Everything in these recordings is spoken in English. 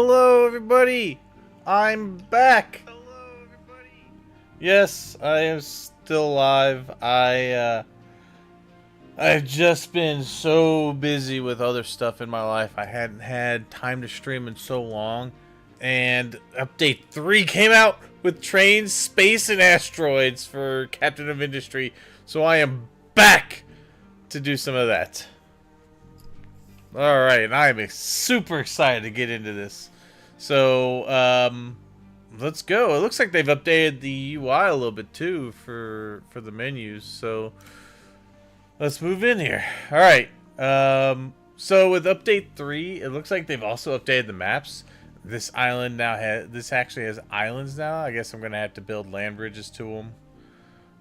Hello, everybody. I'm back. Yes, I am still alive. I've just been so busy with other stuff in my life. I hadn't had time to stream in so long. And update 3 came out with trains, space, and asteroids for Captain of Industry. So I am back to do some of that. Alright, and I'm super excited to get into this. So, let's go. It looks like they've updated the UI a little bit too for the menus. So, let's move in here. Alright, so with update 3, it looks like they've also updated the maps. This island now this actually has islands now. I guess I'm going to have to build land bridges to them.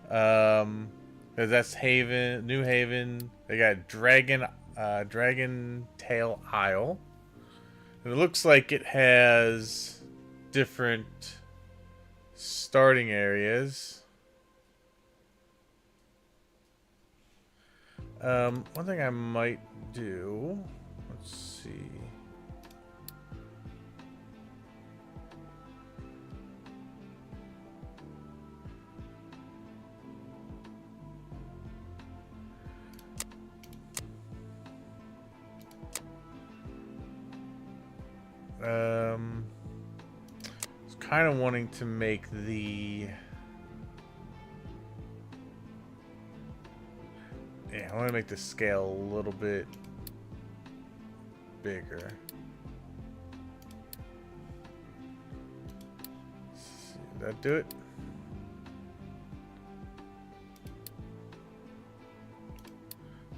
Cause that's Haven, New Haven. They got Dragon Tail Isle. And it looks like it has different starting areas. One thing I might do, let's see. I was kind of wanting to make the... Yeah, I want to make the scale a little bit bigger. Let's see, did that do it?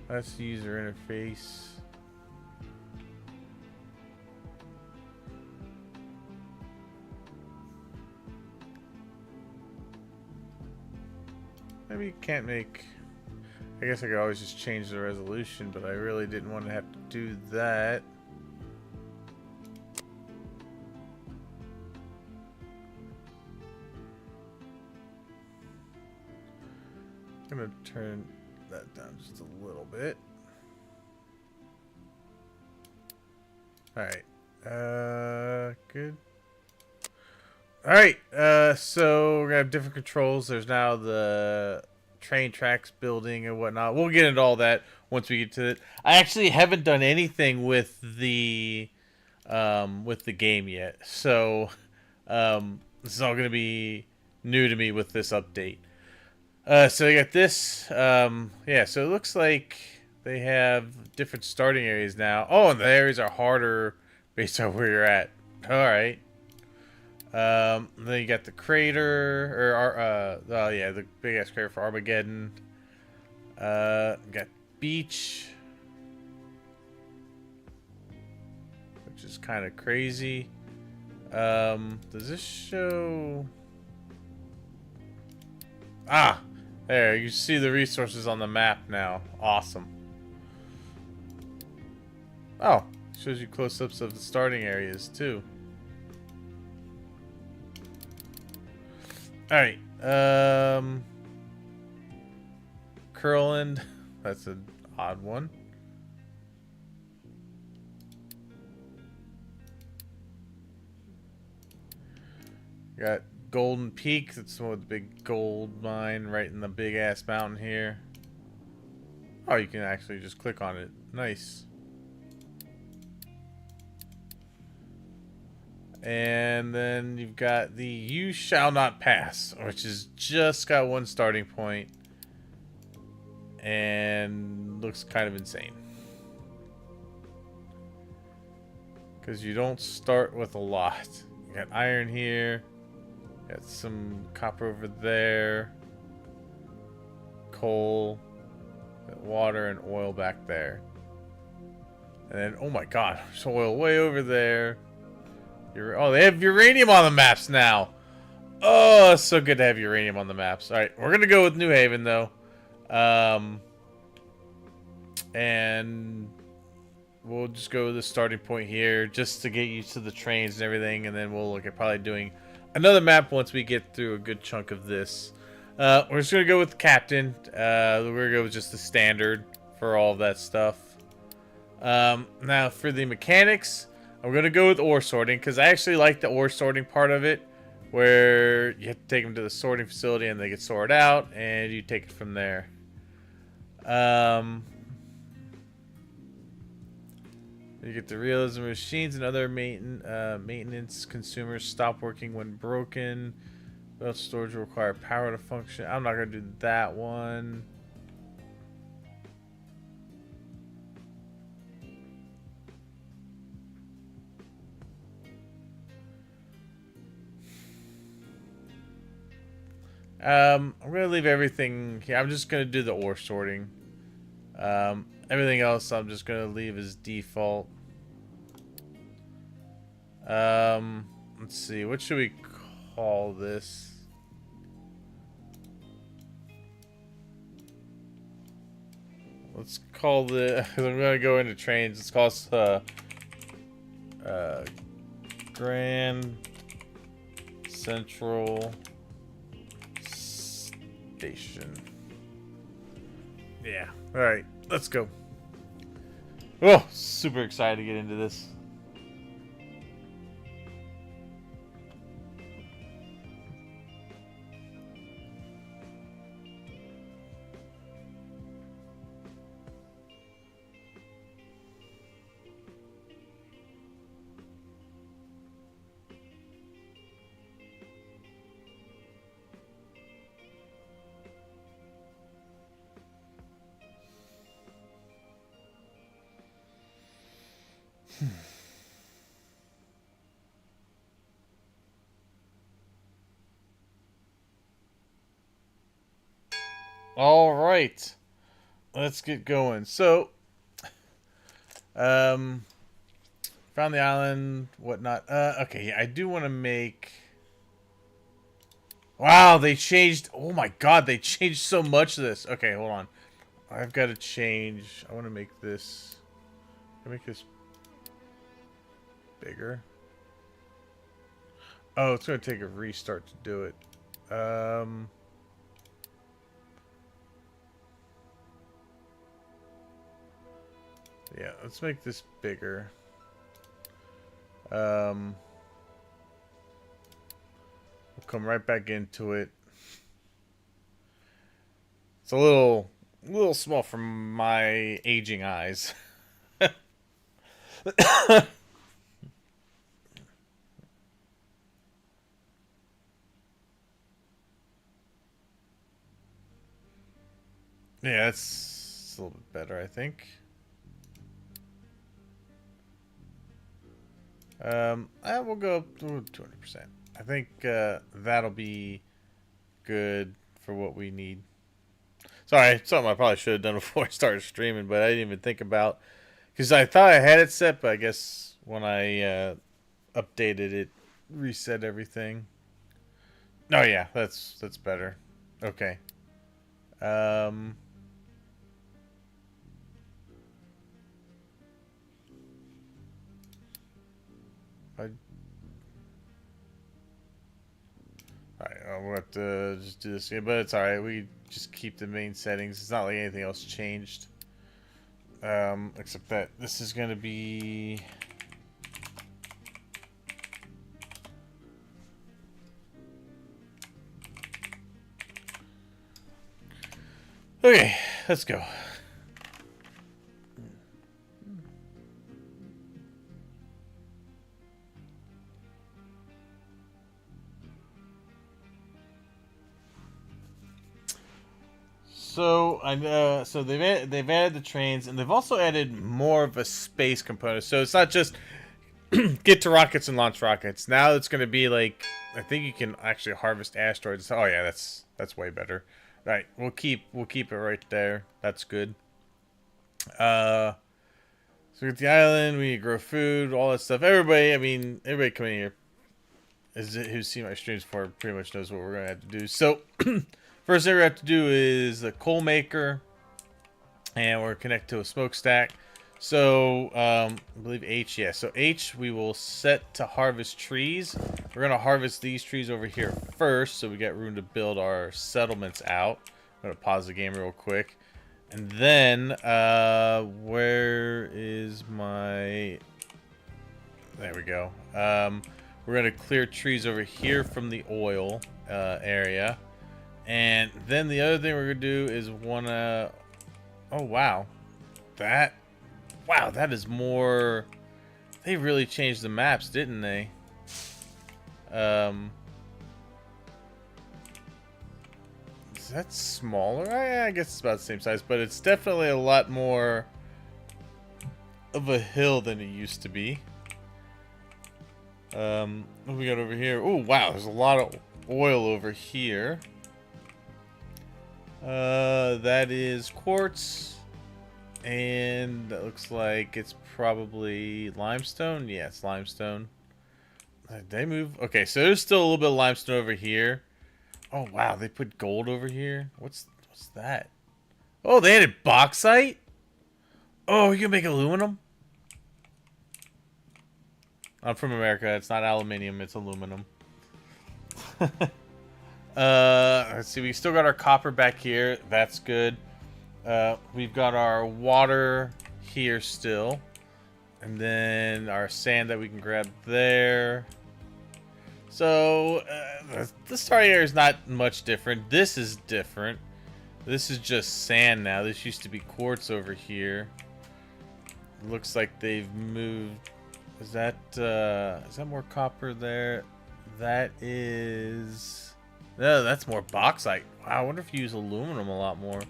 That's user interface. Maybe you can't make... I guess I could always just change the resolution, but I really didn't want to have to do that. I'm gonna turn that down just a little bit. Alright. Good. Alright, so we're gonna have different controls. There's now the train tracks building and whatnot. We'll get into all that once we get to it. I actually haven't done anything with the game yet. So this is all gonna be new to me with this update. So you got this. Yeah, so it looks like they have different starting areas now. Oh, and the areas are harder based on where you're at. Alright. Then you got the crater, or oh yeah, the big ass crater for Armageddon. Got beach, which is kind of crazy. Does this show? Ah, there you see the resources on the map now. Awesome. Oh, shows you close-ups of the starting areas too. Alright, Curland, that's an odd one. Got Golden Peak, that's the one with the big gold mine right in the big ass mountain here. Oh, you can actually just click on it. Nice. And then you've got the You Shall Not Pass, which has just got one starting point and looks kind of insane. Because you don't start with a lot. You got iron here, got some copper over there, coal, water, and oil back there. And then, oh my god, there's oil way over there. Oh, they have uranium on the maps now. Oh, it's so good to have uranium on the maps. All right, we're gonna go with New Haven though, and we'll just go with the starting point here just to get used to the trains and everything, and then we'll look at probably doing another map once we get through a good chunk of this. We're just gonna go with the captain. We're gonna go with just the standard for all of that stuff. Now for the mechanics. I'm going to go with ore sorting because I actually like the ore sorting part of it, where you have to take them to the sorting facility and they get sorted out, and you take it from there. You get the realism of machines and other maintenance consumers stop working when broken. Belt storage will require power to function. I'm not going to do that one. I'm going to leave everything here. I'm just going to do the ore sorting. Everything else I'm just going to leave as default. Let's see. What should we call this? Let's call the... I'm going to go into trains. Let's call this Grand Central Station. Yeah. Alright. Let's go. Oh, super excited to get into this. All right, let's get going. So, found the island, whatnot. Okay, I do want to make. Wow, they changed. Oh my God, they changed so much of this. Okay, hold on. I've got to change. I want to make this. Make this bigger. Oh, it's going to take a restart to do it. Yeah, let's make this bigger. We'll come right back into it. It's a little small for my aging eyes. Yeah, it's a little bit better, I think. We'll go up to 200%. I think that'll be good for what we need. Sorry, something I probably should have done before I started streaming, but I didn't even think about, because I thought I had it set, but I guess when I updated it, reset everything. Oh yeah, that's better. Okay. Alright, we'll have to just do this again, but it's alright. We just keep the main settings. It's not like anything else changed. Except that this is going to be... Okay, let's go. So so they've added the trains, and they've also added more of a space component. So it's not just get to rockets and launch rockets. Now it's going to be like, I think you can actually harvest asteroids. Oh yeah, that's way better. All right, we'll keep it right there. That's good. So we get the island. We need to grow food, all that stuff. Everybody coming here who's seen my streams before pretty much knows what we're gonna have to do. So. First thing we have to do is the coal maker, and we're connect to a smokestack. So I believe H, yeah. So H, we will set to harvest trees. We're gonna harvest these trees over here first, so we get room to build our settlements out. I'm gonna pause the game real quick, and then where is my There we go. We're gonna clear trees over here from the oil area, and then the other thing we're gonna do is wanna. Oh wow, that that is more. They really changed the maps, didn't they? Is that smaller? I guess it's about the same size, but it's definitely a lot more of a hill than it used to be. What we got over here? Oh wow, there's a lot of oil over here. That is quartz, and that looks like it's probably limestone. Yeah, it's limestone. Did they move? Okay, so there's still a little bit of limestone over here. Oh wow, they put gold over here. What's that? Oh, they added bauxite. Oh, you can make aluminum. I'm from America. It's not aluminium. It's aluminum. Let's see. We still got our copper back here. That's good. We've got our water here still. And then our sand that we can grab there. So, the starting area is not much different. This is different. This is just sand now. This used to be quartz over here. Looks like they've moved. Is that more copper there? That is... No, that's more bauxite. Wow, I wonder if you use aluminum a lot more.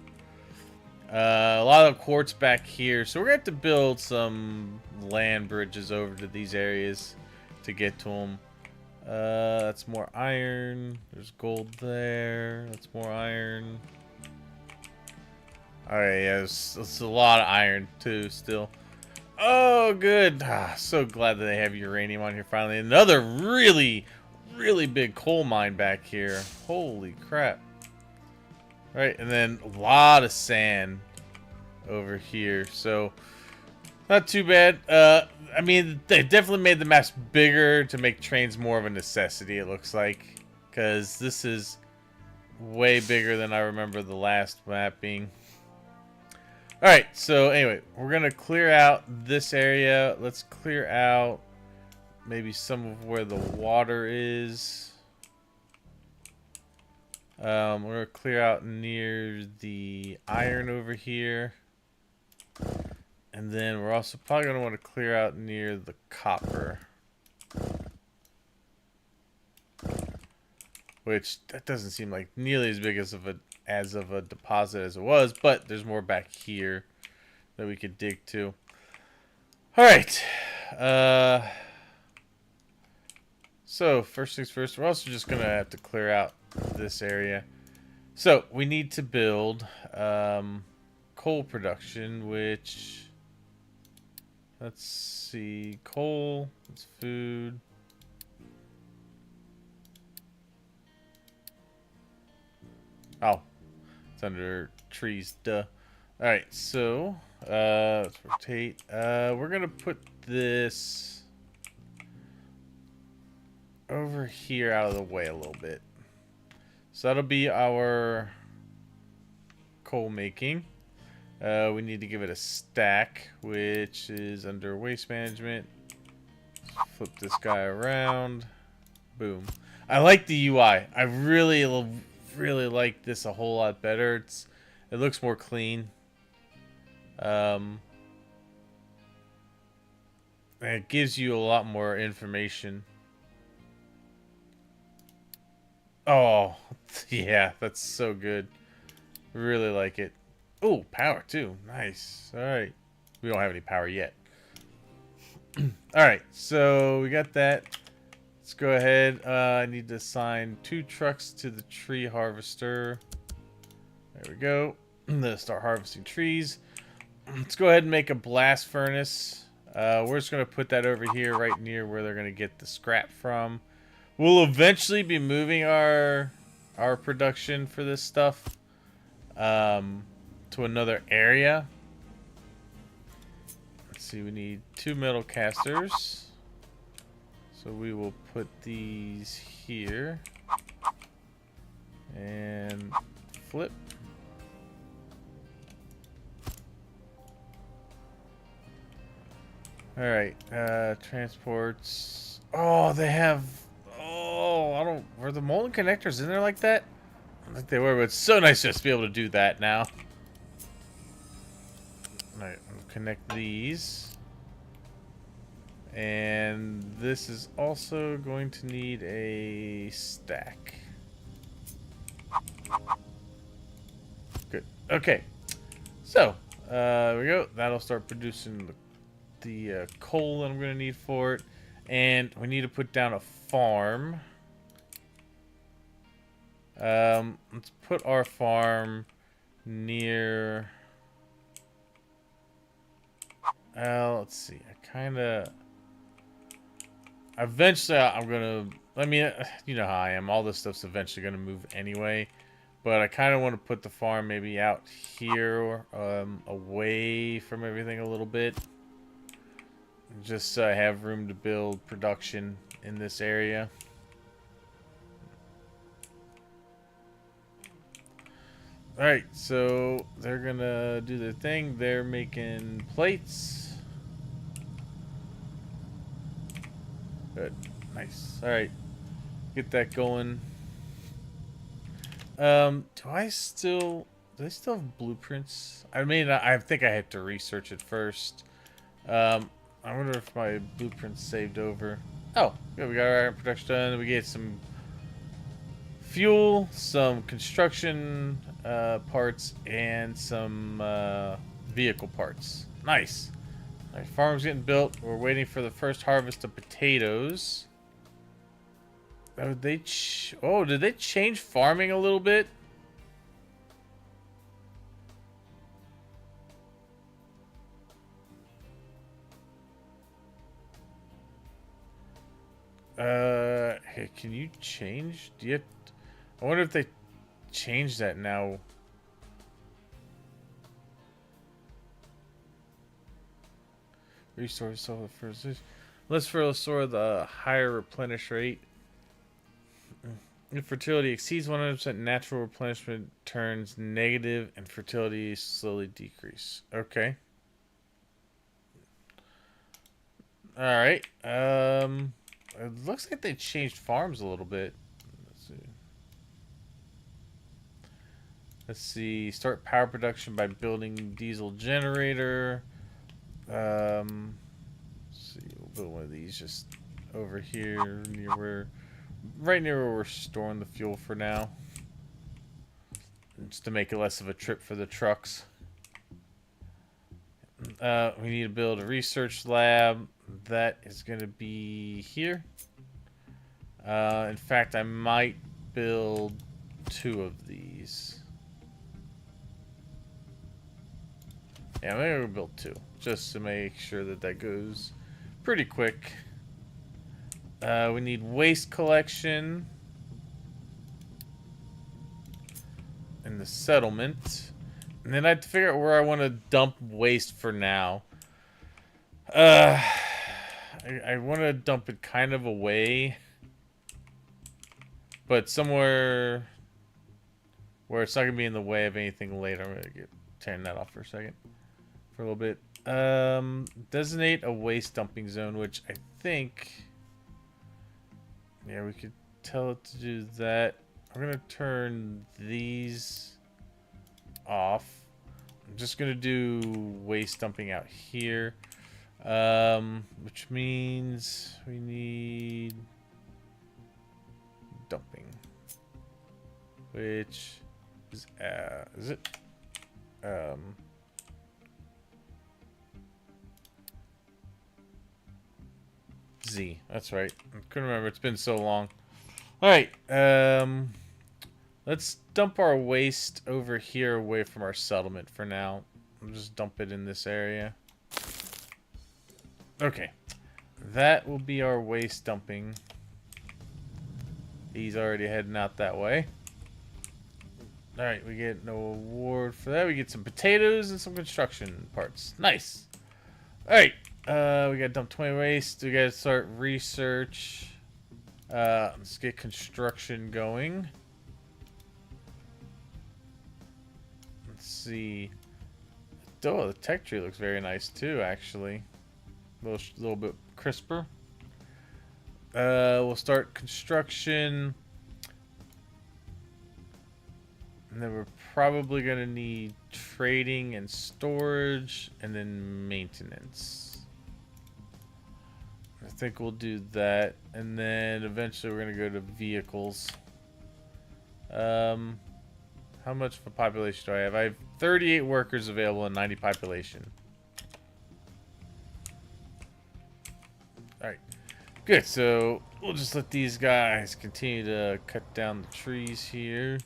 A lot of quartz back here. So we're going to have to build some land bridges over to these areas to get to them. That's more iron. There's gold there. That's more iron. Alright, yeah, it's a lot of iron too still. Oh, good. So glad that they have uranium on here finally. Another really, really big coal mine back here. Holy crap. Right, and then a lot of sand over here. So, not too bad. I mean, they definitely made the maps bigger to make trains more of a necessity, it looks like. Because this is way bigger than I remember the last map being. Alright, so anyway, we're going to clear out this area. Let's clear out maybe some of where the water is. We're going to clear out near the iron over here. And then we're also probably going to want to clear out near the copper. Which, that doesn't seem like nearly as big as of a deposit as it was, but there's more back here that we could dig to. Alright. So, first things first, we're also just going to have to clear out this area. So, we need to build coal production, which... Let's see. Coal. It's food. Oh. It's under trees. Duh. Alright, so... let's rotate. We're gonna put this... over here out of the way a little bit. So that'll be our... coal making. We need to give it a stack, which is under waste management. Flip this guy around. Boom. I like the UI. I really like this a whole lot better. It looks more clean. And it gives you a lot more information. Oh, yeah, that's so good. Really like it. Oh, power too. Nice. Alright. We don't have any power yet. Alright, so we got that. Let's go ahead. I need to assign 2 trucks to the tree harvester. There we go. Let's start harvesting trees. Let's go ahead and make a blast furnace. We're just going to put that over here right near where they're going to get the scrap from. We'll eventually be moving our production for this stuff. To another area. Let's see, we need 2 metal casters. So we will put these here. And flip. All right, transports. Oh, they have. Oh, I don't. Were the Molten connectors in there like that? I don't think they were, but it's so nice just to be able to do that now. All right, I'll connect these. And this is also going to need a stack. Good. Okay. So, there we go. That'll start producing the coal that I'm going to need for it. And we need to put down a farm. Let's put our farm near... let's see. I kind of... Eventually, I'm going to... I mean, you know how I am. All this stuff's eventually going to move anyway. But I kind of want to put the farm maybe out here, away from everything a little bit. Just so I have room to build production in this area. Alright, so they're gonna do their thing. They're making plates. Good. Nice. Alright. Get that going. Do they still have blueprints? I mean, I think I have to research it first. I wonder if my blueprint's saved over. Oh, good. We got our production done. We get some fuel, some construction parts, and some vehicle parts. Nice. Our farm's getting built. We're waiting for the first harvest of potatoes. Oh, did they change farming a little bit? Hey, can you change? I wonder if they changed that now. Resource so first. Let's restore the higher replenish rate. If fertility exceeds 100%, natural replenishment turns negative and fertility slowly decrease. Okay. Alright. It looks like they changed farms a little bit. Let's see. Start power production by building diesel generator. Let's see. We'll build one of these just over here right near where we're storing the fuel for now. Just to make it less of a trip for the trucks. We need to build a research lab. That is going to be here. In fact, I might build 2 of these. Yeah, maybe we'll build 2. Just to make sure that that goes pretty quick. We need waste collection. In the settlement. And then I have to figure out where I want to dump waste for now. I want to dump it kind of away. But somewhere where it's not going to be in the way of anything later. I'm going to turn that off for a second. For a little bit. Designate a waste dumping zone, which I think... Yeah, we could tell it to do that. I'm going to turn these off. I'm just going to do waste dumping out here. Which means we need dumping. Which is it? Z. That's right. I couldn't remember. It's been so long. Alright. Let's dump our waste over here away from our settlement for now. I'll just dump it in this area. Okay. That will be our waste dumping. He's already heading out that way. Alright, we get no award for that. We get some potatoes and some construction parts. Nice. Alright. We gotta dump 20 waste. We gotta start research. Let's get construction going. Let's see. Oh, the tech tree looks very nice too, actually. little bit crisper. We'll start construction. And then we're probably going to need trading and storage and then maintenance. I think we'll do that. And then eventually we're going to go to vehicles. How much of a population do I have? I have 38 workers available and 90 population. Alright. Good, so we'll just let these guys continue to cut down the trees here.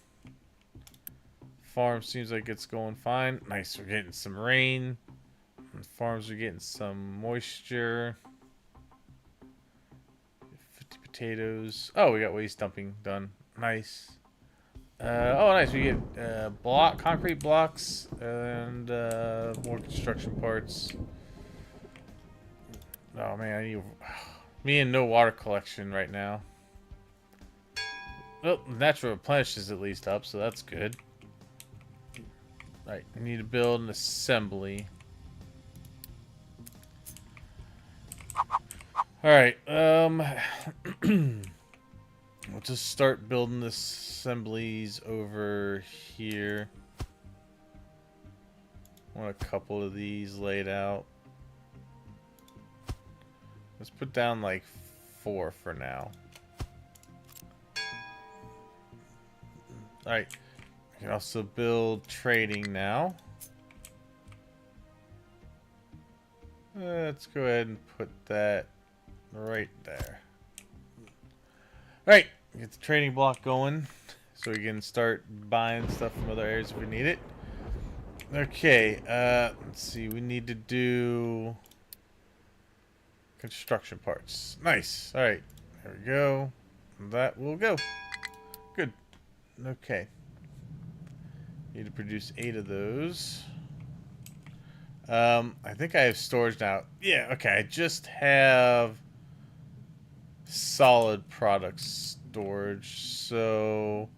Farm seems like it's going fine. Nice, we're getting some rain. And farms are getting some moisture. 50 potatoes. Oh, we got waste dumping done. Nice. Oh, nice. We get concrete blocks and more construction parts. Oh man, I need me and no water collection right now. Well, natural replenish is at least up, so that's good. Right, I need to build an assembly. Alright, we'll just start building the assemblies over here. I want a couple of these laid out. Let's put down like 4 for now. Alright. We can also build trading now. Let's go ahead and put that right there. Alright, get the trading block going so we can start buying stuff from other areas if we need it. Okay, let's see, we need to do construction parts. Nice. Alright, there we go. That will go. Good. Okay. Need to produce 8 of those. I think I have storage now. Yeah, okay. I just have solid product storage. So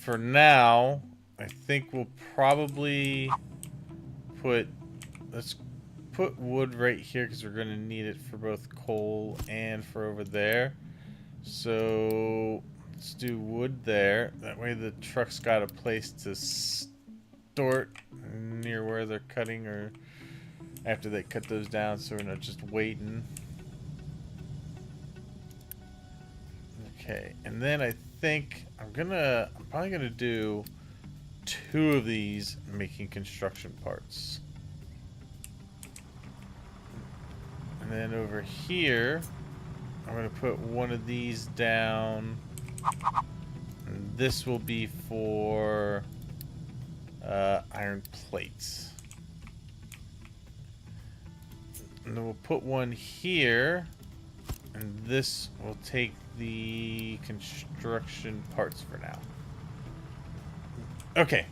for now, I think we'll probably let's put wood right here because we're going to need it for both coal and for over there. So let's do wood there. That way the truck's got a place to store it near where they're cutting or after they cut those down, so we're not just waiting. Okay, and then I think I'm probably gonna do 2 of these making construction parts. And then over here, I'm going to put one of these down. And this will be for iron plates. And then we'll put one here. And this will take the construction parts for now. Okay.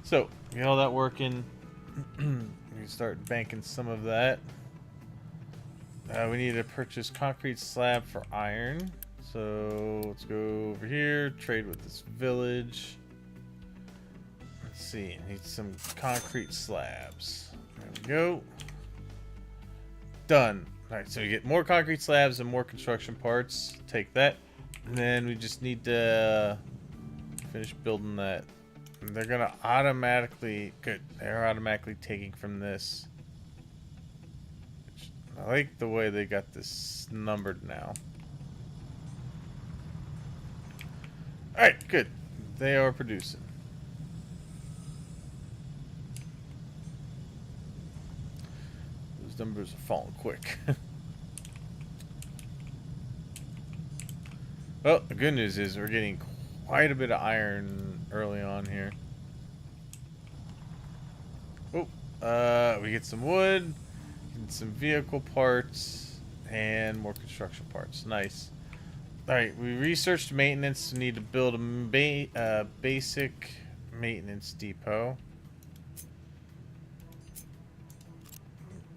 So, get all that working. We can start banking some of that. We need to purchase concrete slab for iron. So let's go over here, trade with this village. Let's see, need some concrete slabs. There we go. Done. Alright, so we get more concrete slabs and more construction parts. Take that. And then we just need to finish building that. And they're gonna automatically, good, they're automatically taking from this. I like the way they got this numbered now. Alright, good. They are producing. Those numbers are falling quick. Well, the good news is we're getting quite a bit of iron early on here. Oh, we get some wood. Some vehicle parts and more construction parts. Nice. Alright, we researched maintenance. We need to build a basic maintenance depot.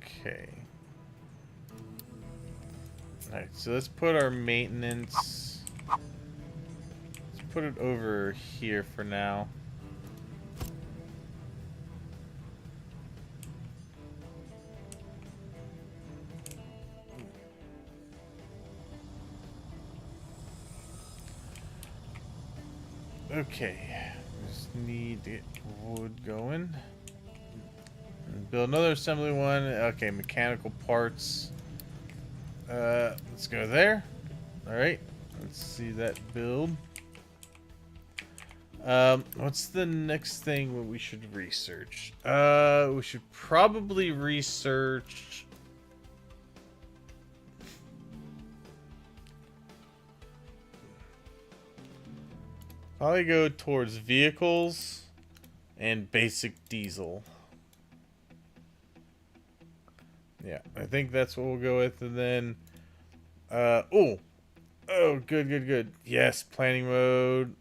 Okay. Alright, so let's put our maintenance. Let's put it over here for now. Okay. Just need to get wood going. And build another assembly one. Okay, mechanical parts. Let's go there. Alright. Let's see that build. What's the next thing we should research? We should probably research... Probably go towards vehicles and basic diesel. Yeah, I think that's what we'll go with. And then, oh, good. Yes, planning mode.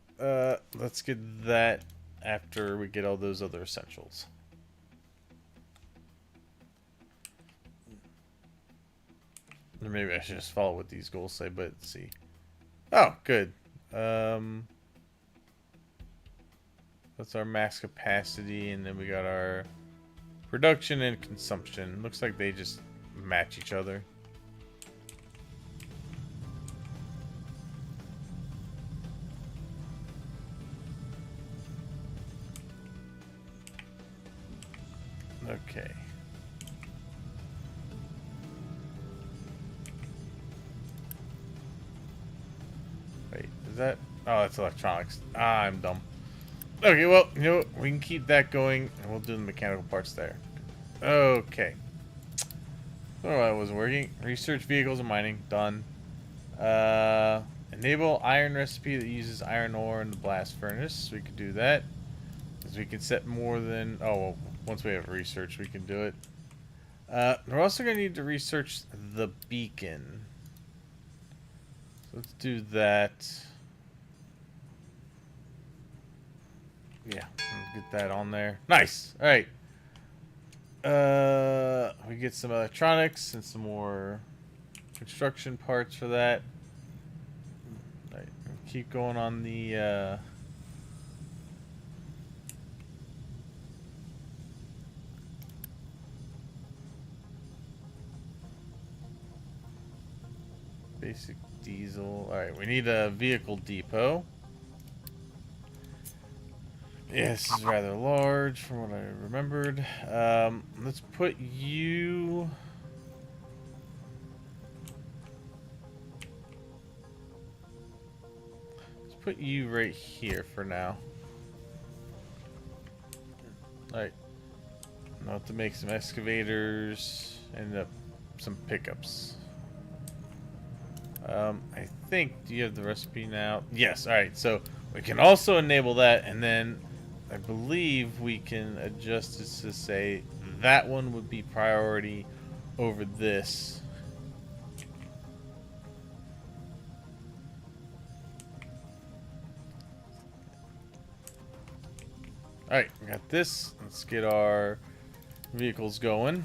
Let's get that after we get all those other essentials. Or maybe I should just follow what these goals say, but let's see. Oh, good. That's our max capacity, and then we got our production and consumption. Looks like they just match each other. Okay. Wait, is that... Oh, that's electronics. Ah, I'm dumb. Okay, well, you know what? We can keep that going, and we'll do the mechanical parts there. Okay. Oh, that wasn't working. Research vehicles and mining. Done. Enable iron recipe that uses iron ore in the blast furnace. We could do that. Because we can set more than... Oh, well, once we have research, we can do it. We're also going to need to research the beacon. So let's do that. Yeah, get that on there. Nice. All right. We get some electronics and some more construction parts for that. All right, keep going on the basic diesel. All right, we need a vehicle depot. Yeah, this is rather large from what I remembered. Let's put you... Let's put you right here for now. Alright. Now have to make some excavators and some pickups. I think... Do you have the recipe now? Yes, alright. So we can also enable that, and then... I believe we can adjust this to say that one would be priority over this. Alright, we got this. Let's get our vehicles going.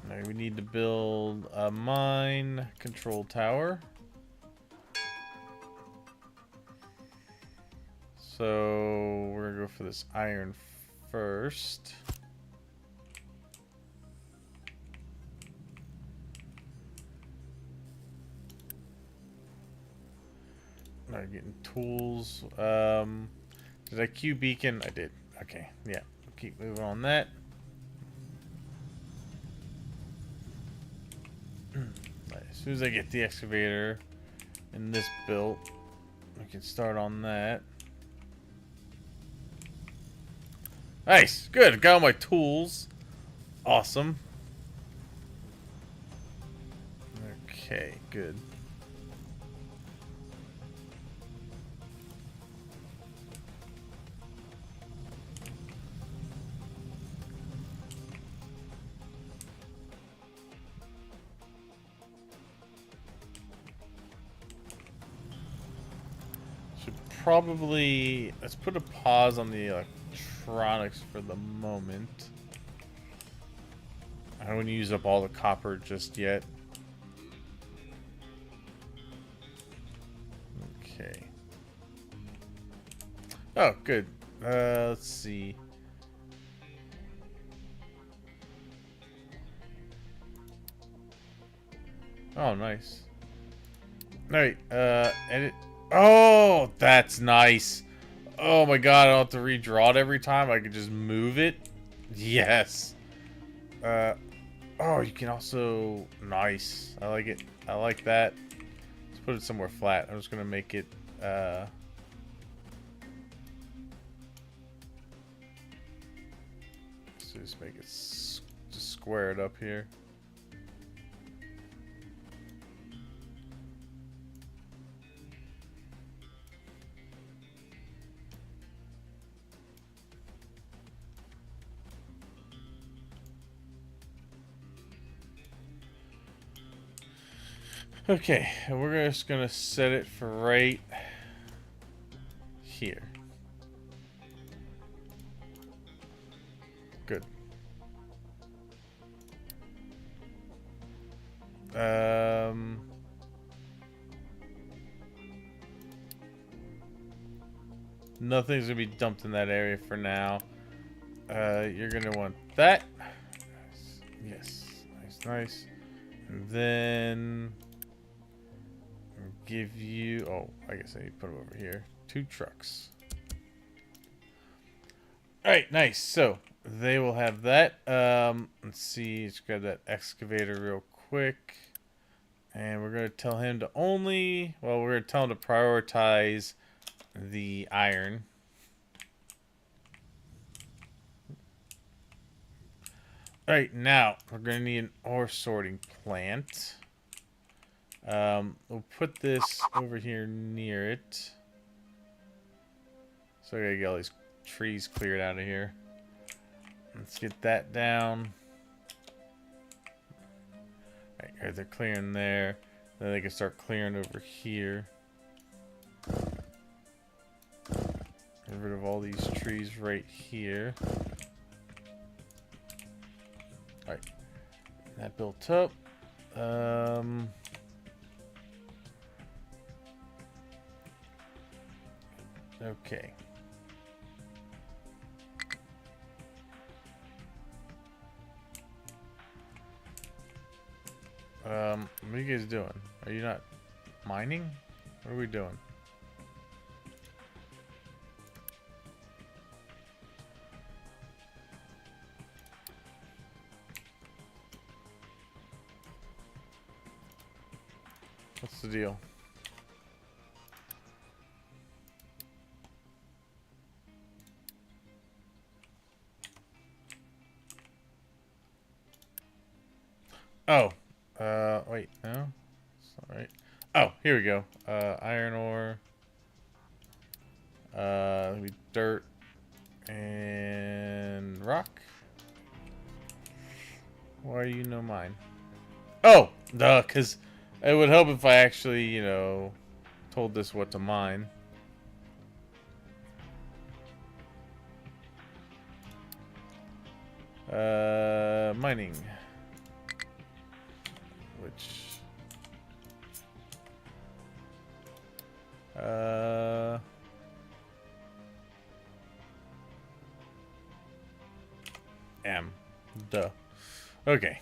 Alright, we need to build a mine control tower. So we're gonna go for this iron first. Alright, getting tools. Did I queue beacon? I did. Okay, yeah. Keep moving on that. As soon as I get the excavator and this built, we can start on that. Nice, good. Got all my tools. Awesome. Okay, good. Should probably... Let's put a pause on the electronics for the moment. I don't want to use up all the copper just yet. Okay. Oh, good. Let's see. Oh, nice. Alright, edit. Oh, that's nice. Oh my god, I don't have to redraw it every time. I can just move it. Yes. Oh, you can also... Nice. I like it. I like that. Let's put it somewhere flat. I'm just gonna make it, let's just make it... just square it up here. Okay, and we're just gonna set it for right here. Good. Nothing's gonna be dumped in that area for now. You're gonna want that. Yes, nice, nice. And then give you. Oh, I guess I need to put them over here. 2 trucks. All right, nice. So they will have that. Let's see. Let's grab that excavator real quick, and we're gonna tell him to only. Well, we're gonna tell him to prioritize the iron. All right, now we're gonna need an ore sorting plant. We'll put this over here near it. So I gotta get all these trees cleared out of here. Let's get that down. Alright, they're clearing there. Then they can start clearing over here. Get rid of all these trees right here. Alright. That built up. Okay. What are you guys doing? Are you not mining? What are we doing? What's the deal? Oh. Wait, no? It's not right. Oh, here we go. Iron ore. Maybe dirt. And rock. Why do you know mine? Oh! Duh, because it would help if I actually, you know, told this what to mine. Mining. Which... M. Duh. Okay.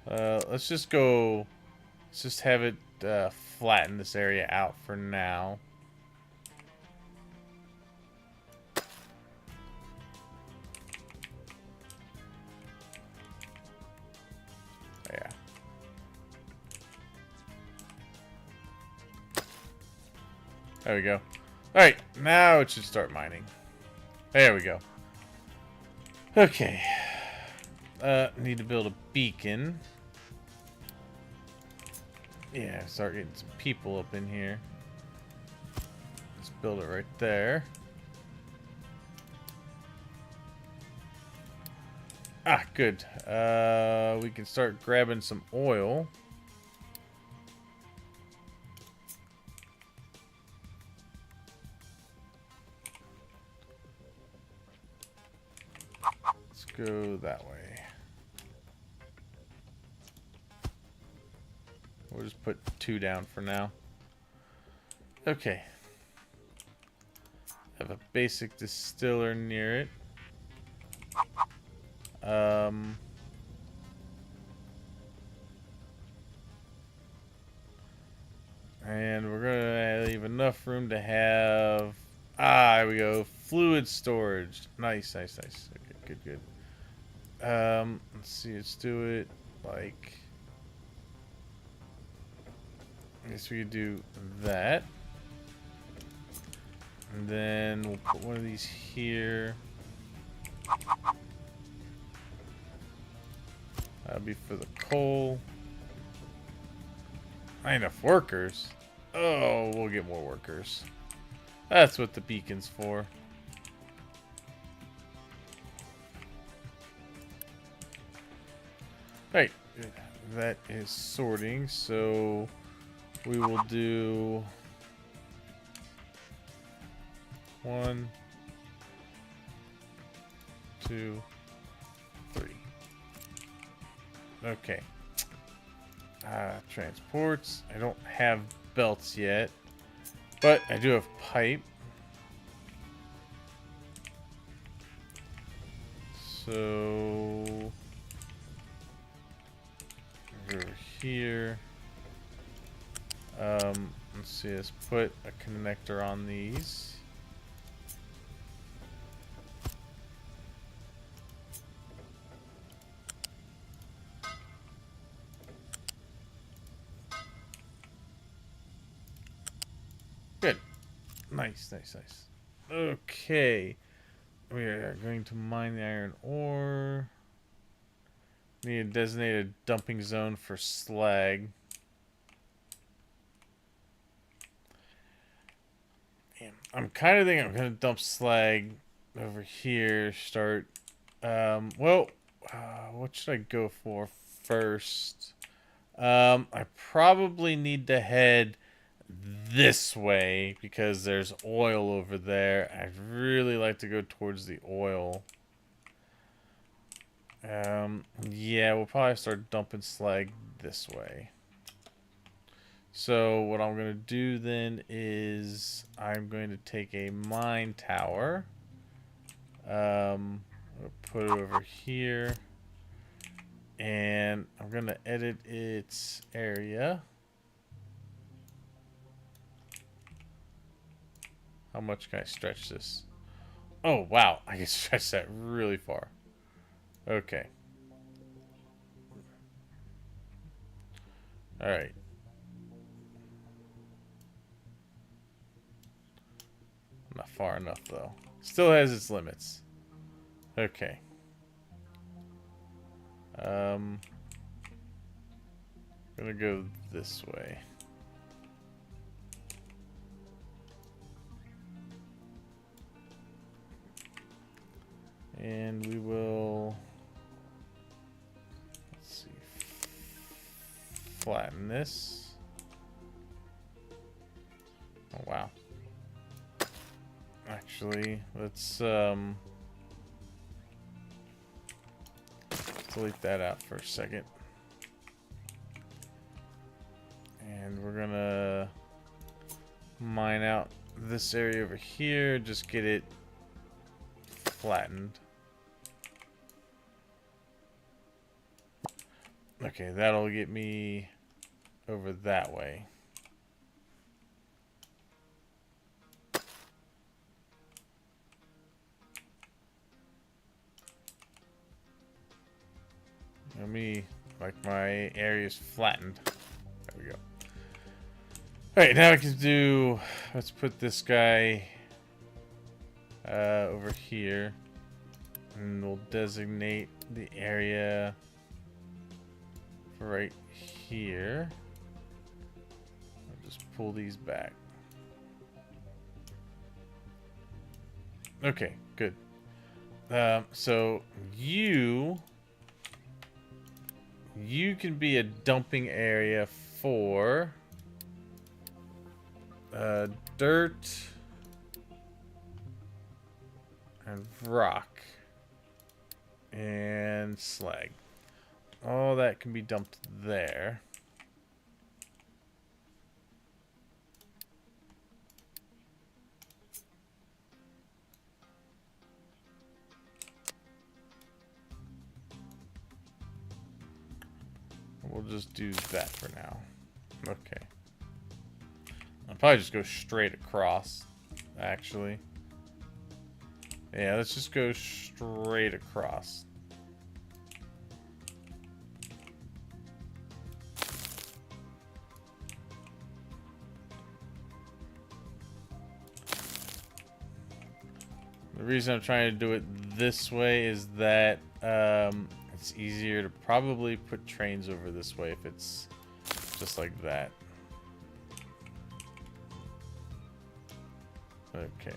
Let's just go... Let's just have it flatten this area out for now. Yeah. There we go. Alright, now it should start mining. There we go. Okay. Need to build a beacon. Yeah, start getting some people up in here. Let's build it right there. Ah, good. We can start grabbing some oil. Let's go that way. We'll just put 2 down for now. Okay. Have a basic distiller near it. And we're gonna leave enough room to have. Ah, there we go. Fluid storage. Nice, nice, nice. Okay, good, good. Let's see. Let's do it like. I guess we could do that. And then we'll put one of these here. That'll be for the coal. Not enough workers. Oh, we'll get more workers. That's what the beacon's for. Right. That is sorting, so we will do 1, 2, 3. Okay. Transports. I don't have belts yet, but I do have pipe. So over here. Let's see. Let's put a connector on these. Good. Nice, nice, nice. Okay. We are going to mine the iron ore. Need a designated dumping zone for slag. Damn. I'm kind of thinking I'm going to dump slag over here. Start. What should I go for first? I probably need to head this way because there's oil over there. I'd really like to go towards the oil. Yeah, we'll probably start dumping slag this way. So what I'm going to do then is I'm going to take a mine tower. I'll put it over here. And I'm going to edit its area. How much can I stretch this? Oh, wow. I can stretch that really far. Okay. Alright. Not far enough, though. Still has its limits. Okay. Gonna go this way. And we will, let's see, flatten this. Oh, wow. Actually, let's delete that out for a second. And we're gonna mine out this area over here, just get it flattened. Okay, that'll get me over that way. Let me, like, my area's flattened. There we go. Alright, now I can do, let's put this guy over here. And we'll designate the area for right here. I'll just pull these back. Okay, good. So you can be a dumping area for dirt and rock and slag. All that can be dumped there. We'll just do that for now. Okay. I'll probably just go straight across, actually. Yeah, let's just go straight across. The reason I'm trying to do it this way is that it's easier to probably put trains over this way if it's just like that. Okay.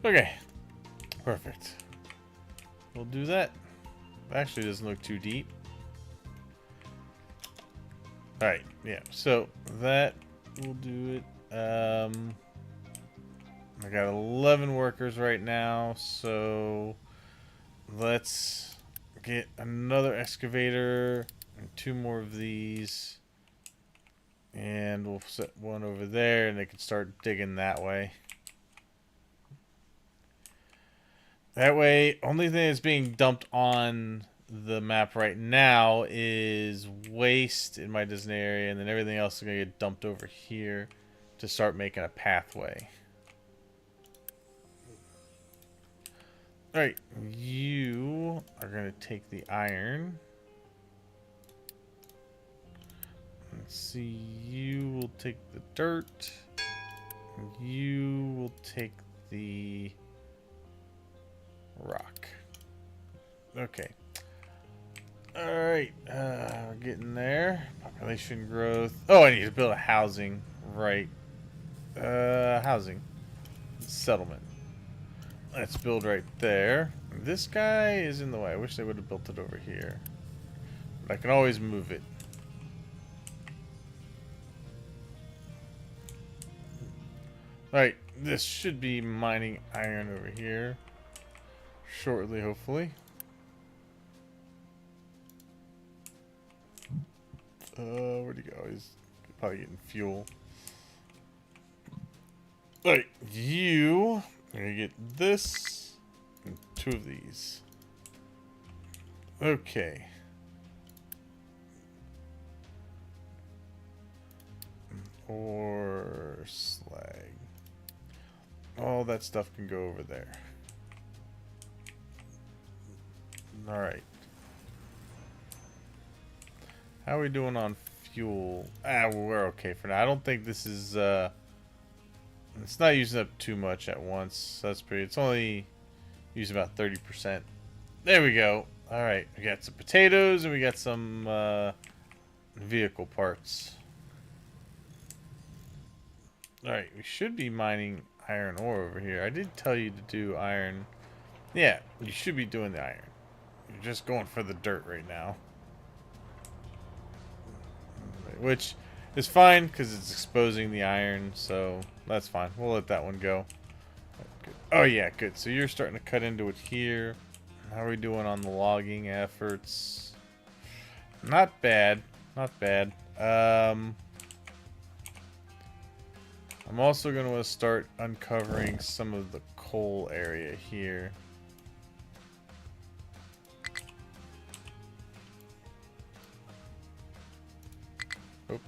Okay. Perfect. We'll do that. Actually, doesn't look too deep. Alright, yeah. So that will do it. I got 11 workers right now, so let's get another excavator and 2 more of these. And we'll set one over there and they can start digging that way. That way, only thing that's being dumped on the map right now is waste in my Disney area, and then everything else is going to get dumped over here to start making a pathway. Alright, you are going to take the iron. Let's see, you will take the dirt. You will take the rock. Okay. Alright, getting there. Population growth. Oh, I need to build a housing. Right. Housing. Settlement. Let's build right there. This guy is in the way. I wish they would have built it over here. But I can always move it. Alright, this should be mining iron over here. Shortly, hopefully. Where'd he go? He's probably getting fuel. Alright, you are gonna get this and 2 of these. Okay. Or slag. All that stuff can go over there. Alright. How are we doing on fuel? Ah, well, we're okay for now. I don't think this is, it's not using up too much at once. That's pretty, it's only using about 30%. There we go. Alright, we got some potatoes and we got some, vehicle parts. Alright, we should be mining iron ore over here. I did tell you to do iron. Yeah, you should be doing the iron. You're just going for the dirt right now. Which is fine, because it's exposing the iron, so that's fine. We'll let that one go. Good. Oh yeah, good. So you're starting to cut into it here. How are we doing on the logging efforts? Not bad. Not bad. I'm also going to start uncovering some of the coal area here. Oh.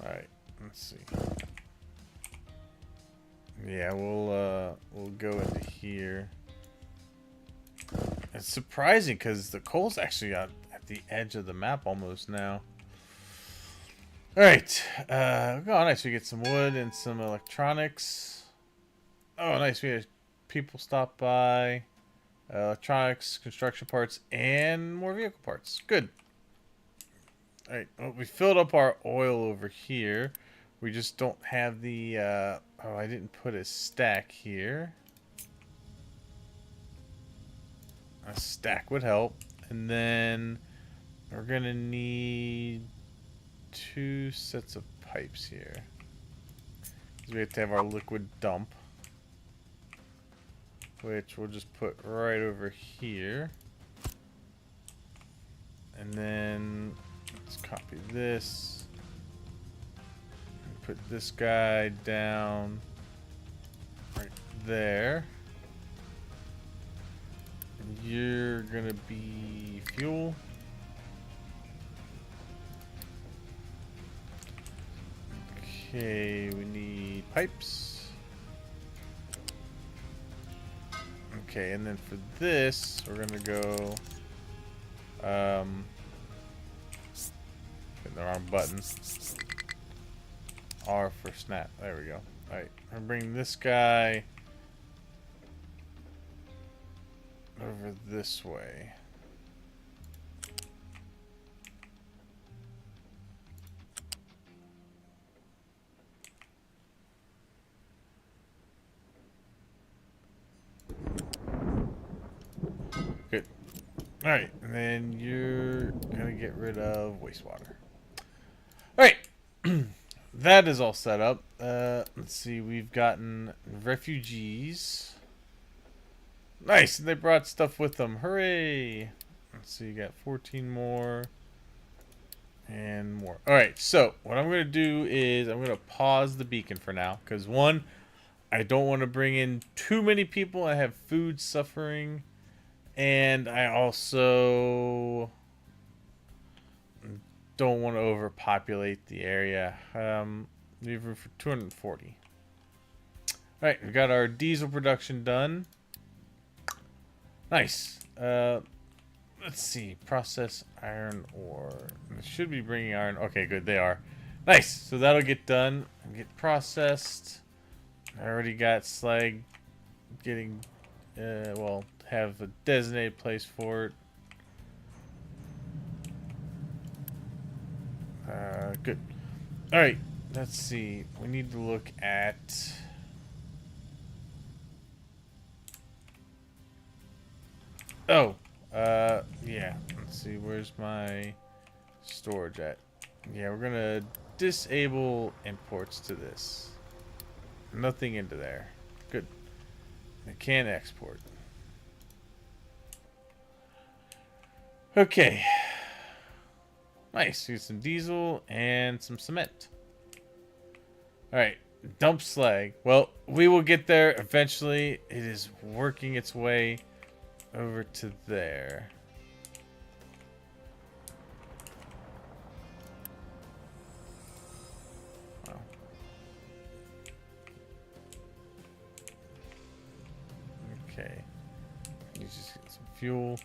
Alright, let's see. Yeah, we'll go into here. It's surprising because the coal's actually at the edge of the map almost now. Alright, oh nice, we get some wood and some electronics. Oh nice, we had people stop by. Electronics, construction parts, and more vehicle parts. Good. Alright, well, we filled up our oil over here. We just don't have the, oh, I didn't put a stack here. A stack would help. And then we're gonna need 2 sets of pipes here. So we have to have our liquid dump, which we'll just put right over here. And then let's copy this. Put this guy down right there. you're gonna be fuel. Okay, we need pipes. Okay, and then for this, we're gonna go. Hit the wrong button. R for snap. There we go. All right, I'm bringing this guy over this way. Good. All right, and then you're gonna get rid of wastewater. All right, that is all set up. Let's see, we've gotten refugees. Nice, they brought stuff with them. Hooray! Let's see, you got 14 more and more. All right, so what I'm gonna do is I'm gonna pause the beacon for now because one, I don't want to bring in too many people. I have food suffering. And I also don't want to overpopulate the area. Leave room for 240. Alright, we got our diesel production done. Nice. Let's see. Process iron ore. It should be bringing iron. Okay, good. They are. Nice. So that'll get done. Get processed. I already got slag getting... well... have a designated place for it. Good. All right. Let's see. We need to look at. Oh. Yeah. Let's see. Where's my storage at? Yeah, we're gonna disable imports to this. Nothing into there. Good. I can export. Okay. Nice. Use some diesel and some cement. Alright. Dump slag. Well, we will get there eventually. It is working its way over to there. Wow. Okay. You just get some fuel.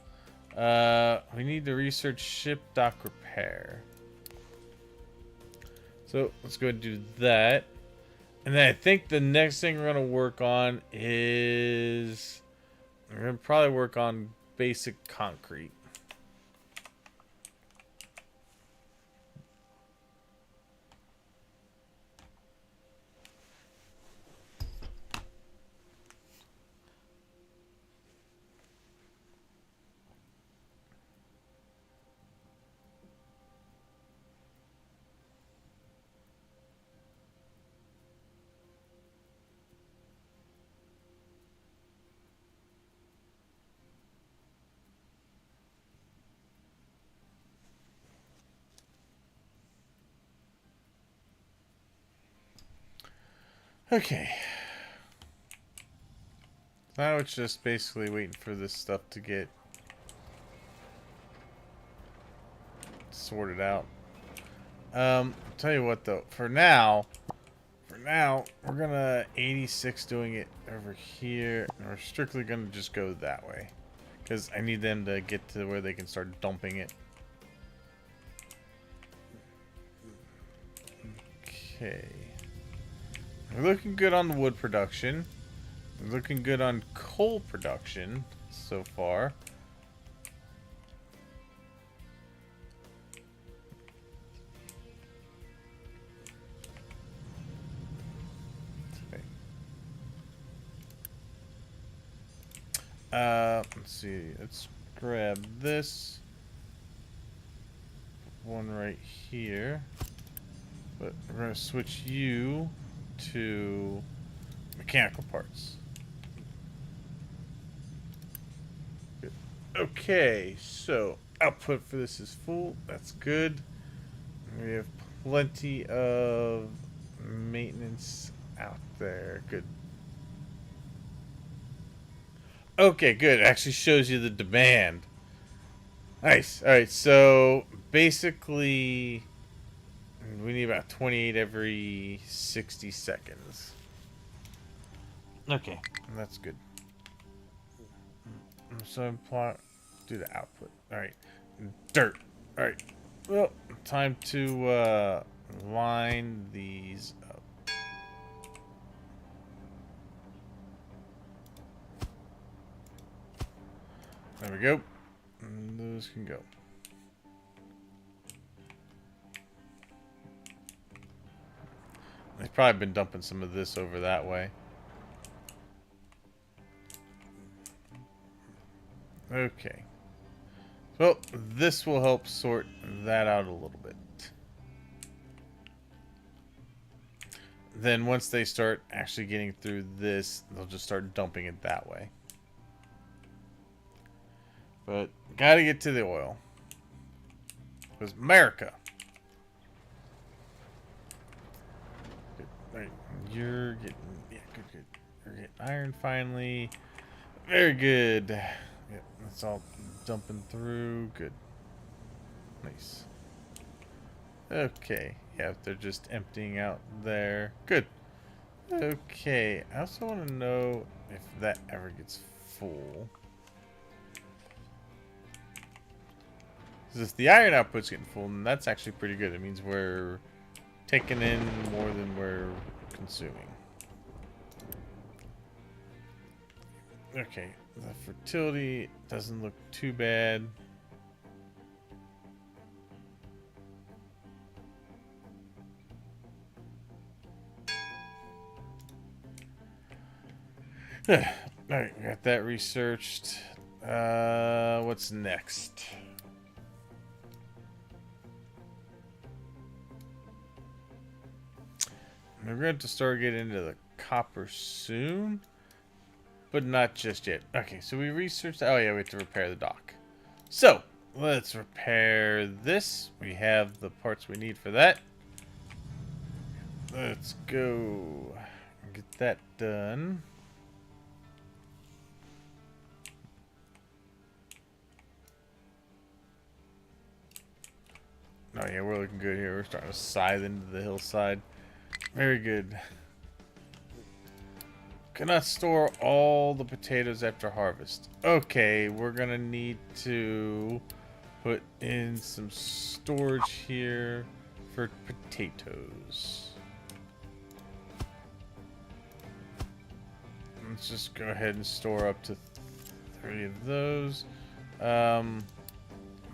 We need to research ship dock repair. So let's go ahead and do that. And then I think the next thing we're going to work on is... we're going to probably work on basic concrete. Okay. Now it's just basically waiting for this stuff to get sorted out. I'll tell you what though, for now, we're gonna 86 doing it over here, and we're strictly gonna just go that way. Because I need them to get to where they can start dumping it. Okay. We're looking good on the wood production. We're looking good on coal production so far. Let's see. Let's grab this one right here. But we're going to switch you to mechanical parts. Good. Okay, so output for this is full. That's good. We have plenty of maintenance out there. Good. Okay, good. It actually shows you the demand. Nice. All right, so basically, we need about 28 every 60 seconds. Okay, that's good. So plot, do the output. All right, dirt. All right. Well, time to line these up. There we go. And those can go. They've probably been dumping some of this over that way. Okay. Well, this will help sort that out a little bit. Then once they start actually getting through this, they'll just start dumping it that way. But gotta get to the oil. Because America. Good. Right. You're getting, yeah, good. You're getting iron finally. Very good. Yep, that's all dumping through. Good. Nice. Okay. Yeah, they're just emptying out there. Good. Okay. I also want to know if that ever gets full. Because if the iron output's getting full, then that's actually pretty good. It means we're taking in more than we're consuming. Okay. The fertility doesn't look too bad. Alright, got that researched. What's next? We're going to start getting into the copper soon, but not just yet. Okay, so we researched. Oh yeah, we have to repair the dock. So let's repair this. We have the parts we need for that. Let's go get that done. Oh yeah, we're looking good here. We're starting to scythe into the hillside. Very good. Cannot store all the potatoes after harvest. Okay, we're gonna need to put in some storage here for potatoes. Let's just go ahead and store up to 3 of those. I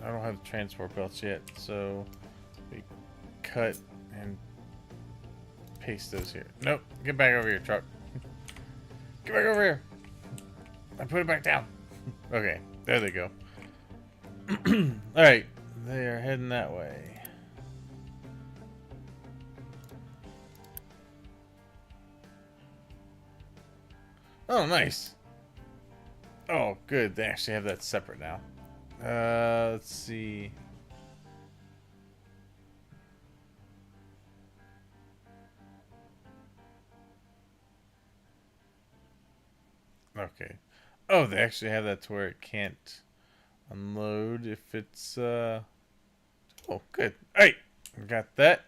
don't have transport belts yet, so we cut and paste those here. Nope, get back over here, truck. Get back over here. I put it back down. Okay, there they go. Alright, they are heading that way. Oh, nice. Oh, good. They actually have that separate now. Let's see. Okay. Oh, they actually have that to where it can't unload if it's, Oh, good. Alright, got that.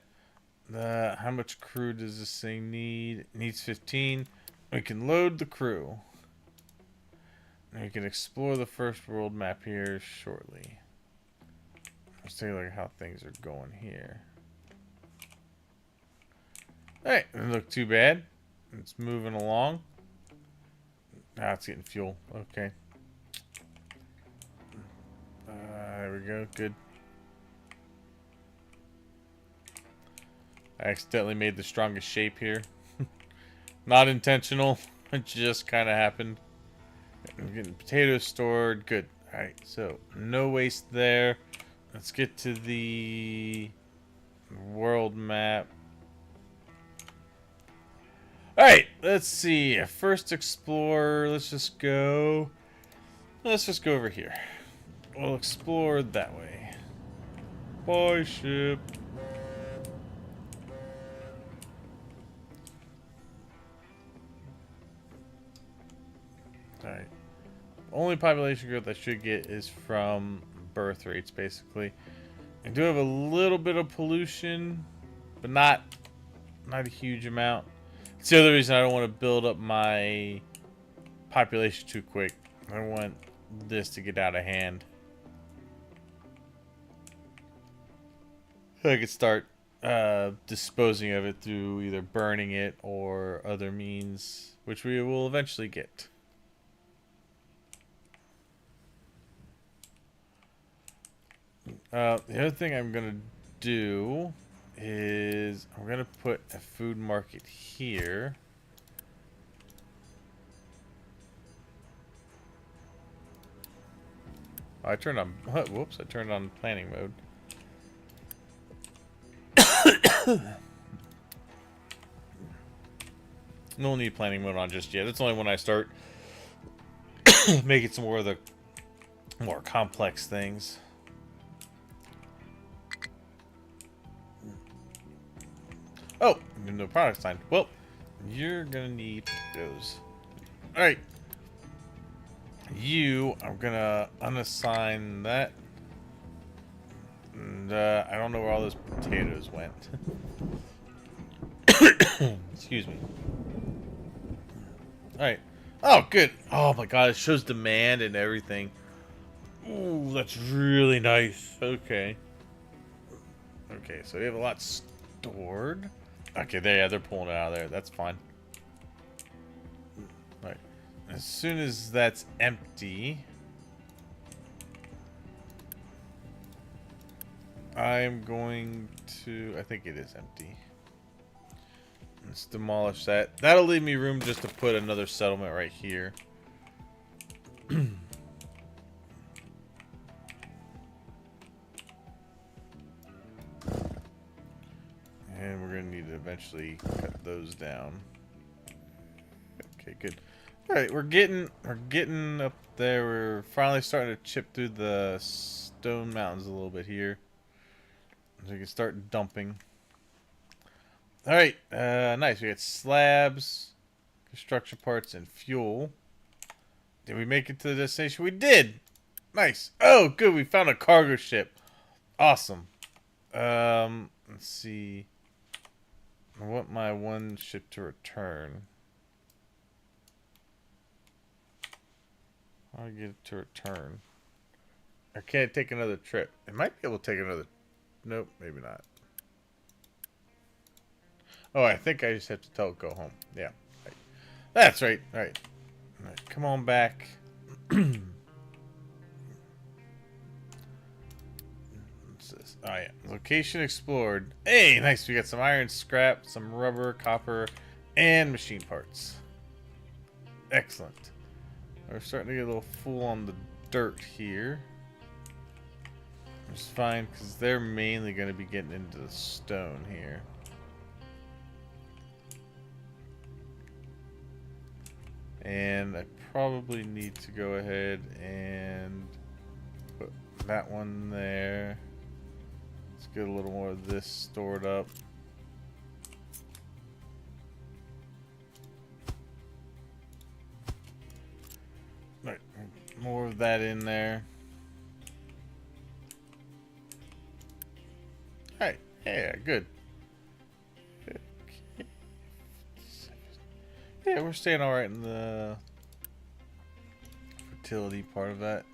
How much crew does this thing need? It needs 15. We can load the crew. And we can explore the first world map here shortly. Let's take a look at how things are going here. Alright, doesn't look too bad. It's moving along. Now it's getting fuel. Okay. There we go. Good. I accidentally made the strongest shape here. Not intentional. It just kind of happened. I'm getting potatoes stored. Good. Alright, so no waste there. Let's get to the world map. Alright, let's see. First explore. Let's just go over here. We'll explore that way. Bye, ship. Alright. Only population growth I should get is from birth rates, basically. I do have a little bit of pollution, but not a huge amount. It's the other reason I don't want to build up my population too quick. I want this to get out of hand. So I could start disposing of it through either burning it or other means, which we will eventually get. The other thing I'm going to do is I'm going to put a food market here. Oh, I turned on, whoops, I turned on planning mode. No need planning mode on just yet. It's only when I start making some more of the more complex things. Oh, no product sign. Well, you're gonna need those. Alright. I'm gonna unassign that. And I don't know where all those potatoes went. Excuse me. Alright. Oh, good. Oh my god, it shows demand and everything. Ooh, that's really nice. Okay. Okay, so we have a lot stored. Okay, they're pulling it out of there. That's fine. Alright. As soon as that's empty, I'm going to... I think it is empty. Let's demolish that. That'll leave me room just to put another settlement right here. And we're going to need to eventually cut those down. Okay, good. Alright, we're getting up there. We're finally starting to chip through the stone mountains a little bit here. So we can start dumping. Alright, nice. We got slabs, construction parts, and fuel. Did we make it to the destination? We did! Nice. Oh, good. We found a cargo ship. Awesome. Let's see. I want my one ship to return. How do I get it to return? I can't take another trip. It might be able to take another... Nope, maybe not. Oh, I think I just have to tell it go home. Yeah. Right. That's right. All right. All right. Come on back. What's this? Oh, yeah. Location explored. Hey, nice. We got some iron scrap, some rubber, copper, and machine parts. Excellent. We're starting to get a little full on the dirt here. Which is fine, because they're mainly going to be getting into the stone here. And I probably need to go ahead and put that one there. Let's get a little more of this stored up. Right, more of that in there. Alright, yeah, good. Yeah, we're staying alright in the fertility part of that.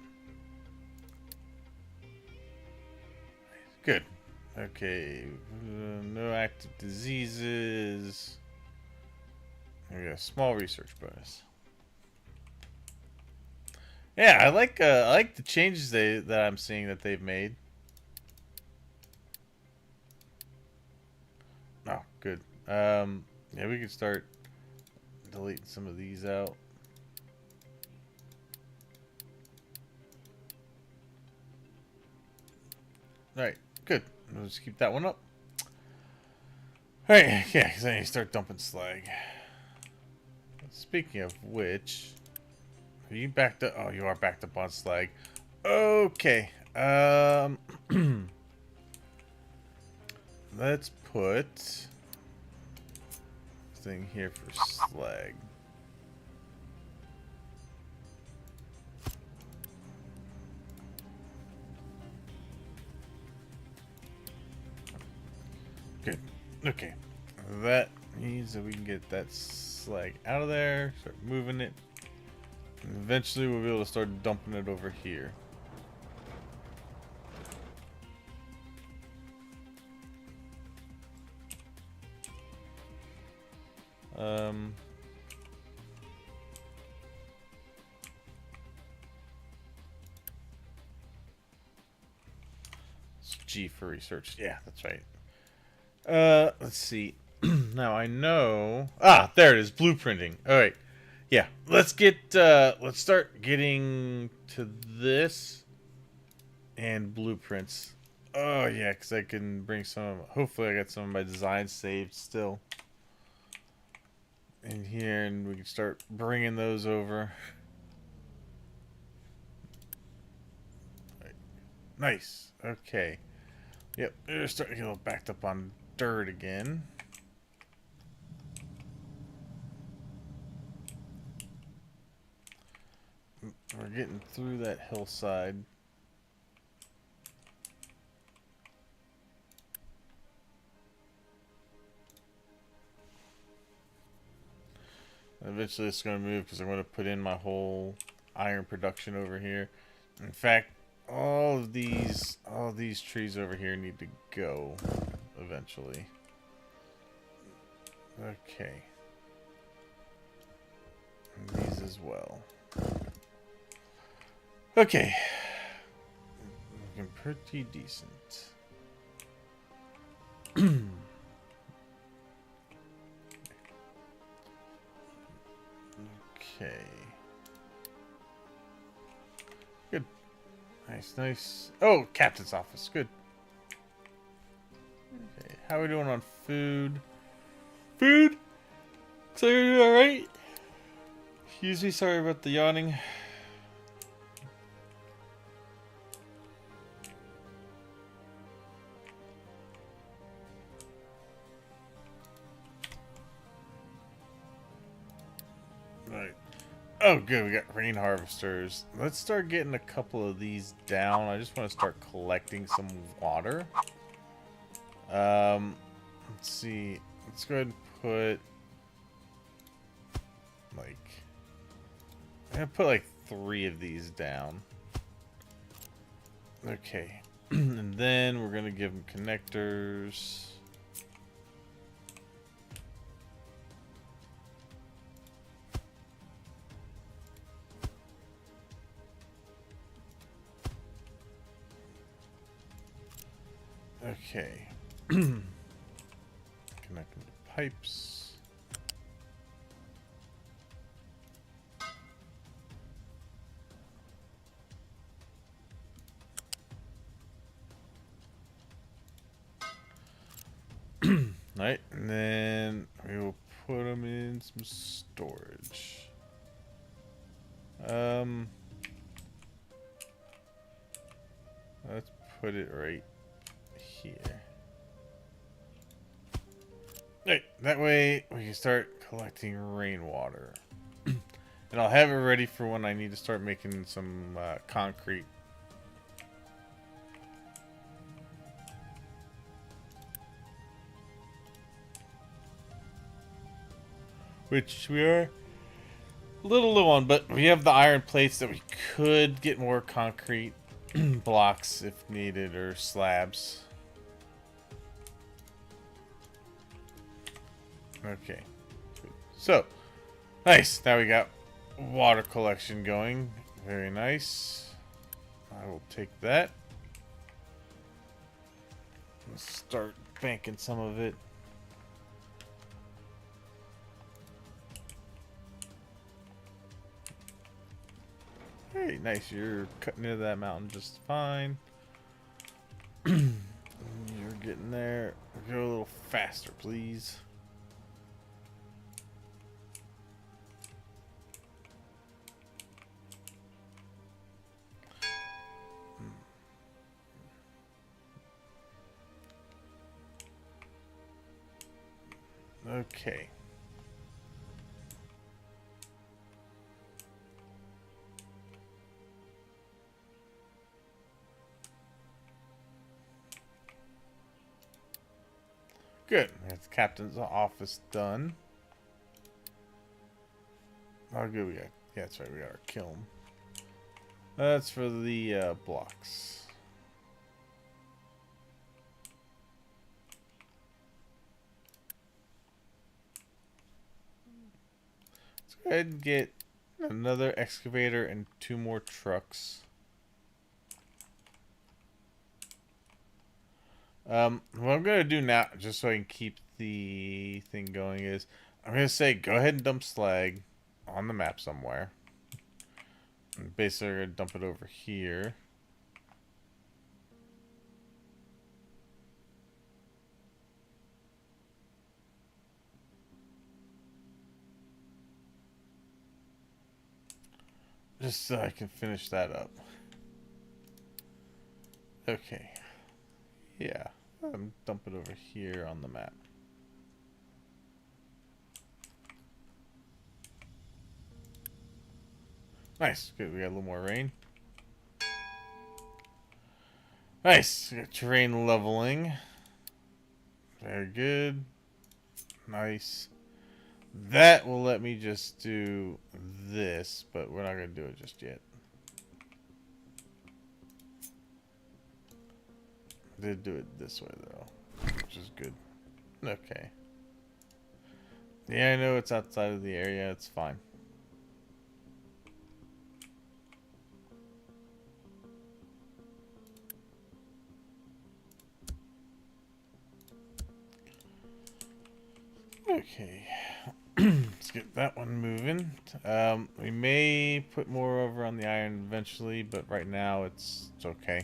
Good. Okay. No active diseases. We got a small research bonus. Yeah, I like the changes that I'm seeing that they've made. Oh, good. Yeah, we can start deleting some of these out. Alright, good. We'll just keep that one up. Alright, yeah, because then you start dumping slag. Speaking of which, are you backed up? Oh, you are backed up on slag. Okay. Let's put thing here for slag. Okay. That means that we can get that slag out of there, start moving it, and eventually we'll be able to start dumping it over here. It's G for research. Yeah, that's right. Let's see. Now I know. Ah, there it is. Blueprinting. All right. Yeah. Let's get. Let's start getting to this and blueprints. Oh yeah, because I can bring some. Hopefully, I got some of my designs saved still in here, and we can start bringing those over. Right. Nice. Okay. Yep. We're starting to get a little backed up on dirt again. We're getting through that hillside. Eventually it's going to move because I'm going to put in my whole iron production over here. In fact, all these trees over here need to go eventually. Okay. And these as well. Okay. Looking pretty decent. Okay. Good. Nice, nice. Oh, captain's office. Good. Okay. How are we doing on food? Food? So you're doing alright? Excuse me, sorry about the yawning. Right. Oh, good. We got rain harvesters. Let's start getting a couple of these down. I just want to start collecting some water. Let's see. Let's go ahead and put like I'm gonna put like 3 of these down. Okay. And then we're gonna give them connectors. Okay. Connecting the pipes. Right, and then we will put them in some storage. Let's put it right here. Right, that way we can start collecting rainwater. And I'll have it ready for when I need to start making some concrete. Which we are a little low on, but we have the iron plates that we could get more concrete blocks if needed, or slabs. Okay. So, nice. Now we got water collection going. Very nice. I will take that. Let's start banking some of it. Hey, nice. You're cutting into that mountain just fine. You're getting there. Go a little faster, please. Okay. Good. That's the captain's office done. Oh, good. We got. Yeah, that's right. We got our kiln. That's for the blocks. Let's go ahead and get another excavator and 2 more trucks. What I'm gonna do now, just so I can keep the thing going, is I'm gonna say go ahead and dump slag on the map somewhere. And basically, we're gonna dump it over here. Just so I can finish that up. Okay. Yeah. Dump it over here on the map. Nice. Good. We got a little more rain. Nice. We got terrain leveling. Very good. Nice. That will let me just do this, but we're not going to do it just yet. I did do it this way, though, which is good. Okay. Yeah, I know it's outside of the area. It's fine. Okay. Let's get that one moving. We may put more over on the iron eventually, but right now it's okay.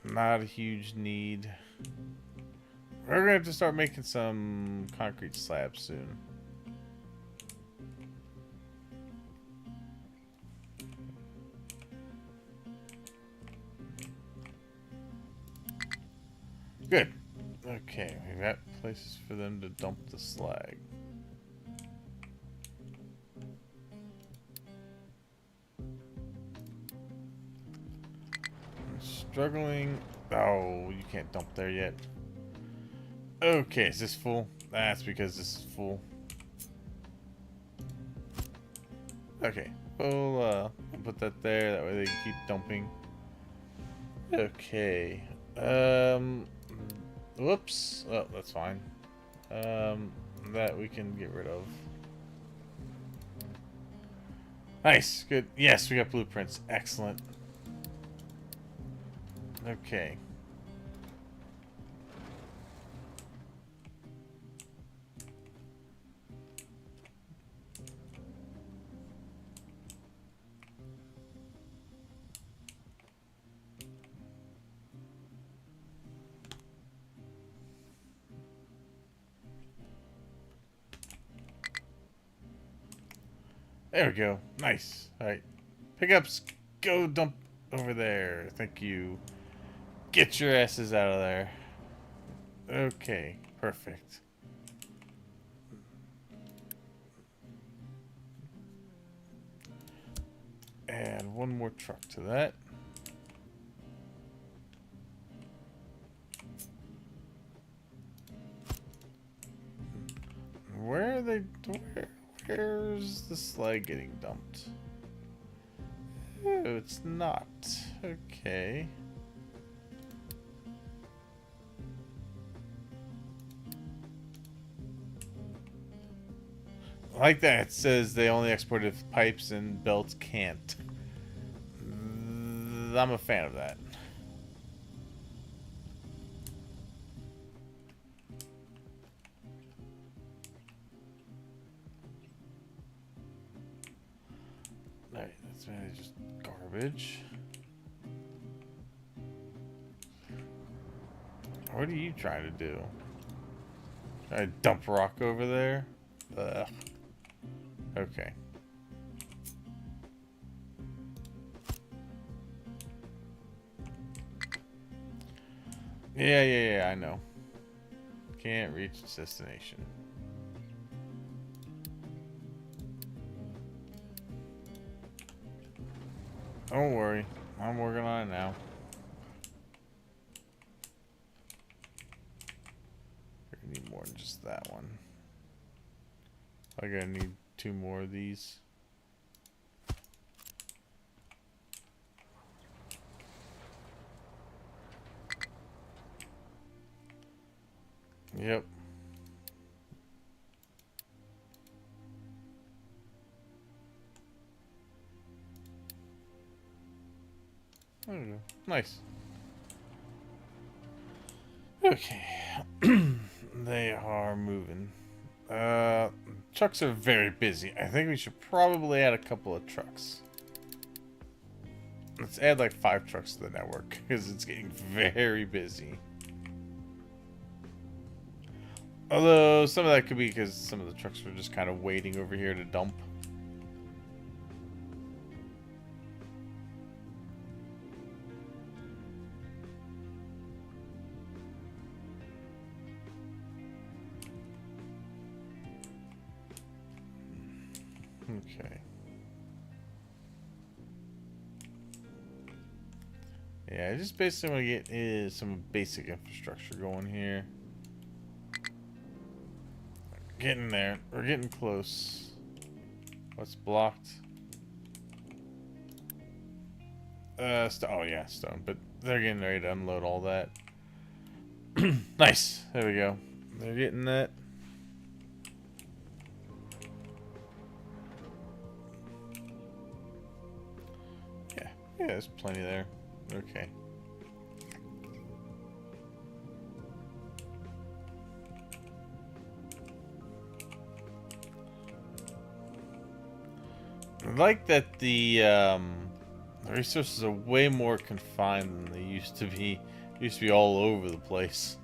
Not a huge need. We're going to have to start making some concrete slabs soon. Good. Okay, we've got places for them to dump the slag. I'm struggling. Oh, you can't dump there yet. Okay, is this full? That's because this is full. Okay, we'll put that there. That way they can keep dumping. Okay. Whoops. Oh, that's fine. That we can get rid of. Nice. Good. Yes, we got blueprints. Excellent. Okay. There we go. Nice. Alright. Pickups, go dump over there. Thank you. Get your asses out of there. Okay. Perfect. And one more truck to that. Where are they? Where's the slag getting dumped? Oh, it's not. Okay. I like that it says they only export if pipes and belts can't. I'm a fan of that. Alright, that's really just garbage. What are you trying to do? Trying to dump rock over there? Ugh. Okay. Yeah, I know. Can't reach its destination. Don't worry. I'm working on it now. more than just that one. I'm gonna need 2 more of these. Yep. There we go. Nice. Okay. They are moving. Trucks are very busy. I think we should probably add a couple of trucks. Let's add like 5 trucks to the network because it's getting very busy. Although some of that could be because some of the trucks were just kind of waiting over here to dump. Okay. Yeah, I just basically want to get some basic infrastructure going here. Getting there. We're getting close. What's blocked? Oh yeah, stone. But they're getting ready to unload all that. Nice. There we go. They're getting that. Yeah, there's plenty there. Okay. I like that the resources are way more confined than they used to be. They used to be all over the place.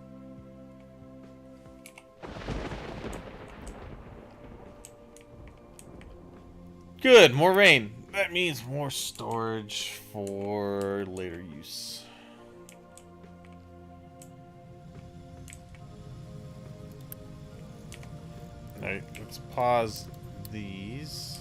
Good, more rain. That means more storage for later use. Alright, let's pause these.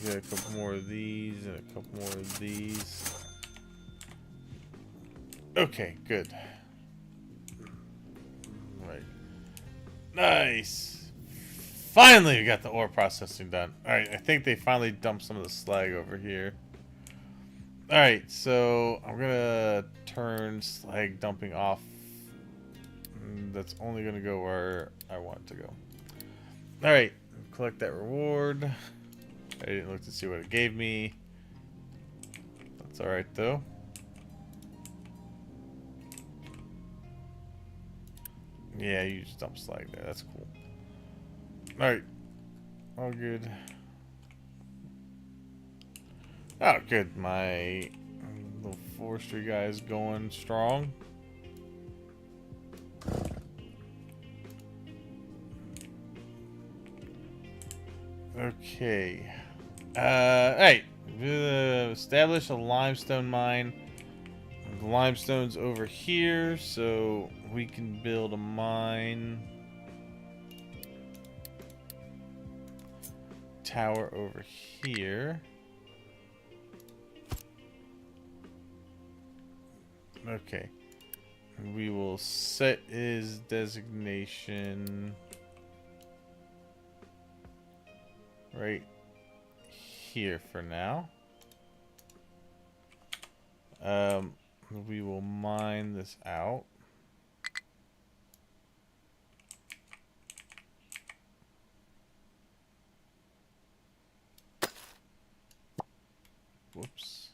Get a couple more of these and a couple more of these. Okay, good. Right. Nice. Finally, we got the ore processing done. Alright, I think they finally dumped some of the slag over here. Alright, so I'm gonna turn slag dumping off. That's only gonna go where I want it to go. Alright, collect that reward. I didn't look to see what it gave me. That's alright though. Yeah, you just dump slag there. That's cool. Alright. All good. Oh, good. My little forestry guy is going strong. Okay. Hey, establish a limestone mine. The limestone's over here, so we can build a mine tower over here. Okay. We will set his designation right here for now. We will mine this out. Whoops.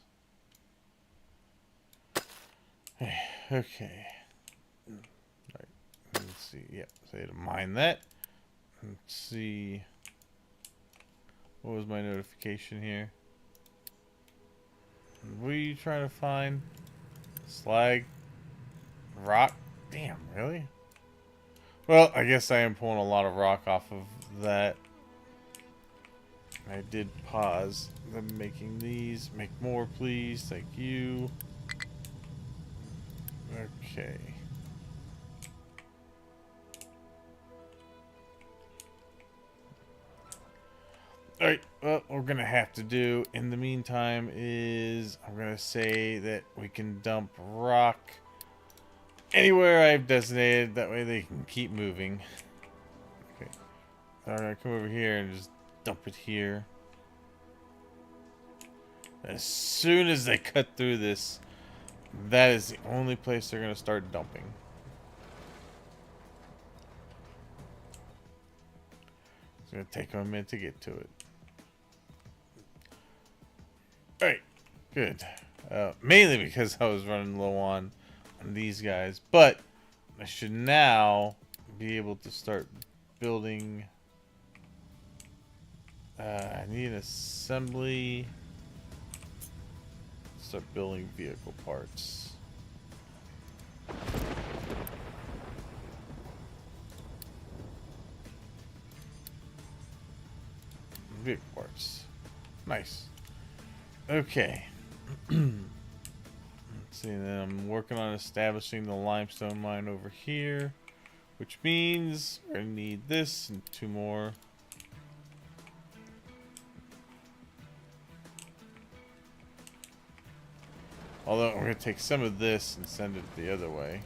Okay. Right. Let's see. Yep. So I had to mine that. Let's see. What was my notification here? What are you trying to find? Slag? Rock? Damn, really? Well, I guess I am pulling a lot of rock off of that. I did pause them making these. Make more, please. Thank you. Okay. what we're gonna have to do in the meantime is I'm gonna say that we can dump rock anywhere I've designated. That way they can keep moving. Okay. I'm gonna come over here and just dump it here. As soon as they cut through this, that is the only place they're gonna start dumping. It's gonna take them a minute to get to it. Alright, good. Mainly because I was running low on these guys, but I should now be able to start building. I need an assembly. Start building vehicle parts. Vehicle parts. Nice. Okay. Let's see, then I'm working on establishing the limestone mine over here, which means we're gonna need this and 2 more. Although we're gonna take some of this and send it the other way.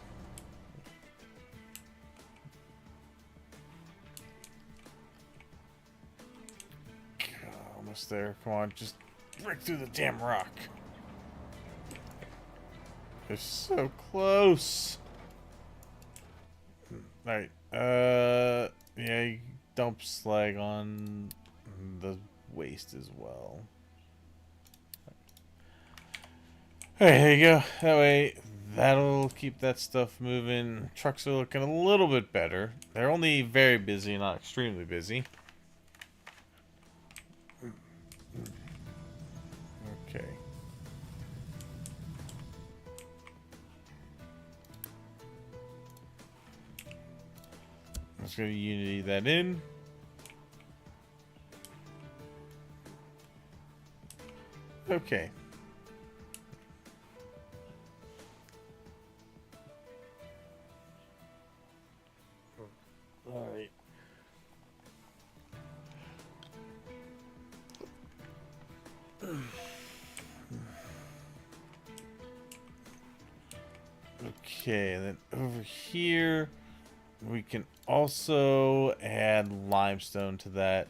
Almost there. Come on, just break through the damn rock. They're so close. Alright, yeah, you dump slag on the waste as well. Alright, there you go. That way, that'll keep that stuff moving. Trucks are looking a little bit better. They're only very busy, not extremely busy. Okay. I'm just going to Unity that in. Okay. All right. Okay, and then over here we can also add limestone to that.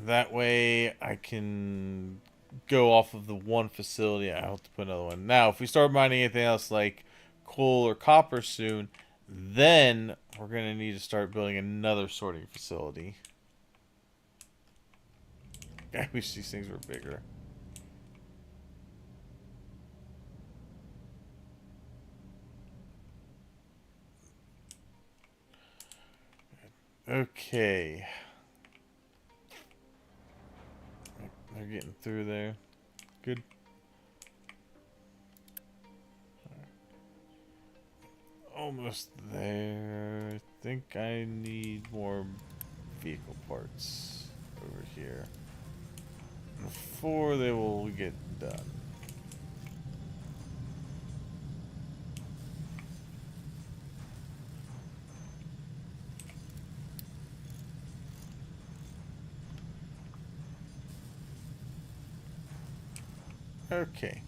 That way I can go off of the one facility. I have to put another one. Now, if we start mining anything else like coal or copper soon, then we're going to need to start building another sorting facility. I wish these things were bigger. Okay. They're getting through there. Good. Almost there. I think I need more vehicle parts over here before they will get done. Okay.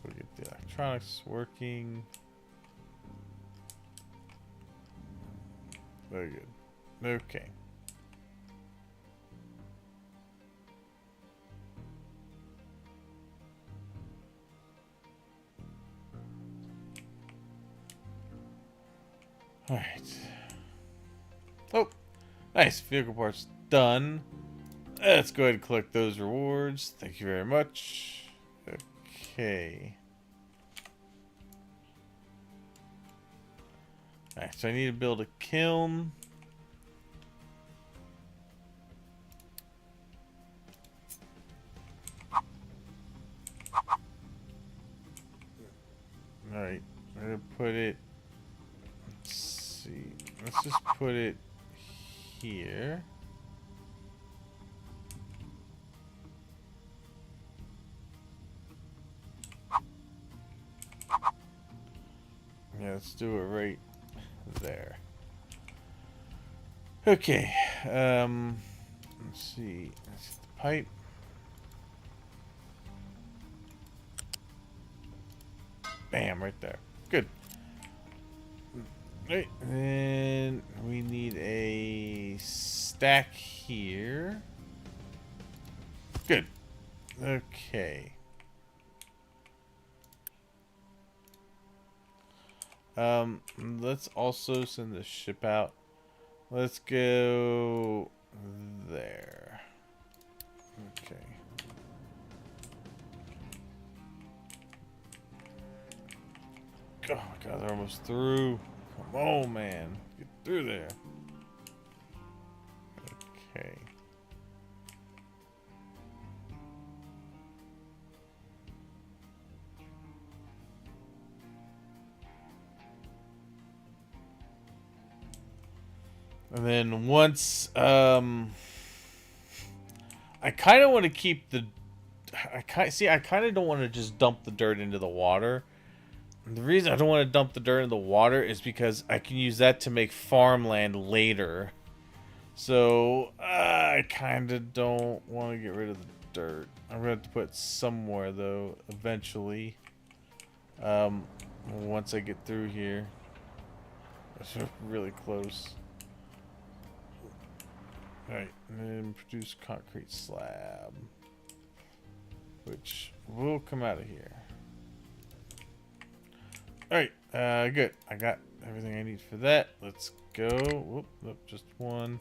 We'll get the electronics working. Very good. Okay. All right. Oh, nice. Vehicle parts done. Let's go ahead and collect those rewards. Thank you very much. Okay. Alright, so I need to build a kiln. Alright, I'm gonna put it. Let's see. Let's just put it here. Yeah, let's do it right there. Okay. Let's see. That's the pipe. Bam, right there. Good. Right, and we need a stack here. Good. Okay. Let's also send the ship out. Let's go there. Okay. Oh my god, they're almost through. Come on, man. Get through there. Okay. And then once, I kind of want to keep the, I kind of don't want to just dump the dirt into the water. The reason I don't want to dump the dirt in the water is because I can use that to make farmland later. So, I kind of don't want to get rid of the dirt. I'm going to have to put it somewhere, though, eventually. Once I get through here. It's really close. Alright, and then produce concrete slab. Which will come out of here. Alright, good. I got everything I need for that. Let's go. Whoop, nope, just one.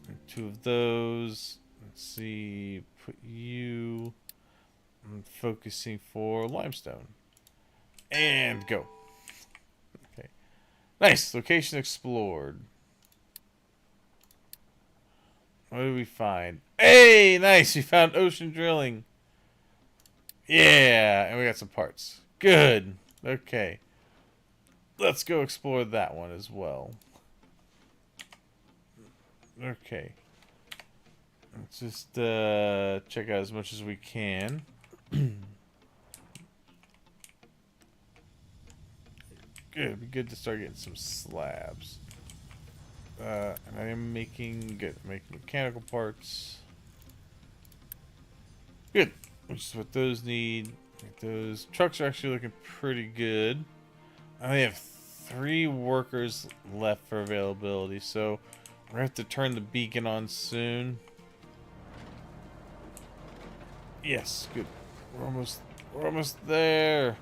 And two of those. Let's see. Put you. I'm focusing for limestone. And go. Okay. Nice. Location explored. What did we find? Hey, nice. We found ocean drilling. Yeah, and we got some parts. Good. Okay. Let's go explore that one as well. Okay. Let's just check out as much as we can. Good. It'd be good to start getting some slabs. And I am making mechanical parts. Good. Which is what those need. Those trucks are actually looking pretty good. I only have 3 workers left for availability, so we're gonna have to turn the beacon on soon. Yes, good. We're almost there.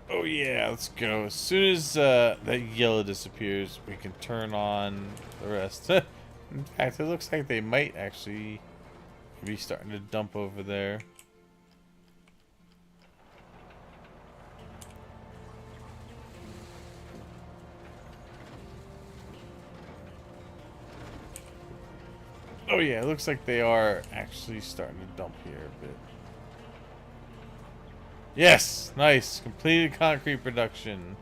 Oh yeah, let's go. As soon as that yellow disappears, we can turn on the rest. In fact, it looks like they might actually be starting to dump over there. Oh yeah, it looks like they are actually starting to dump here a bit. Yes, nice. Completed concrete production.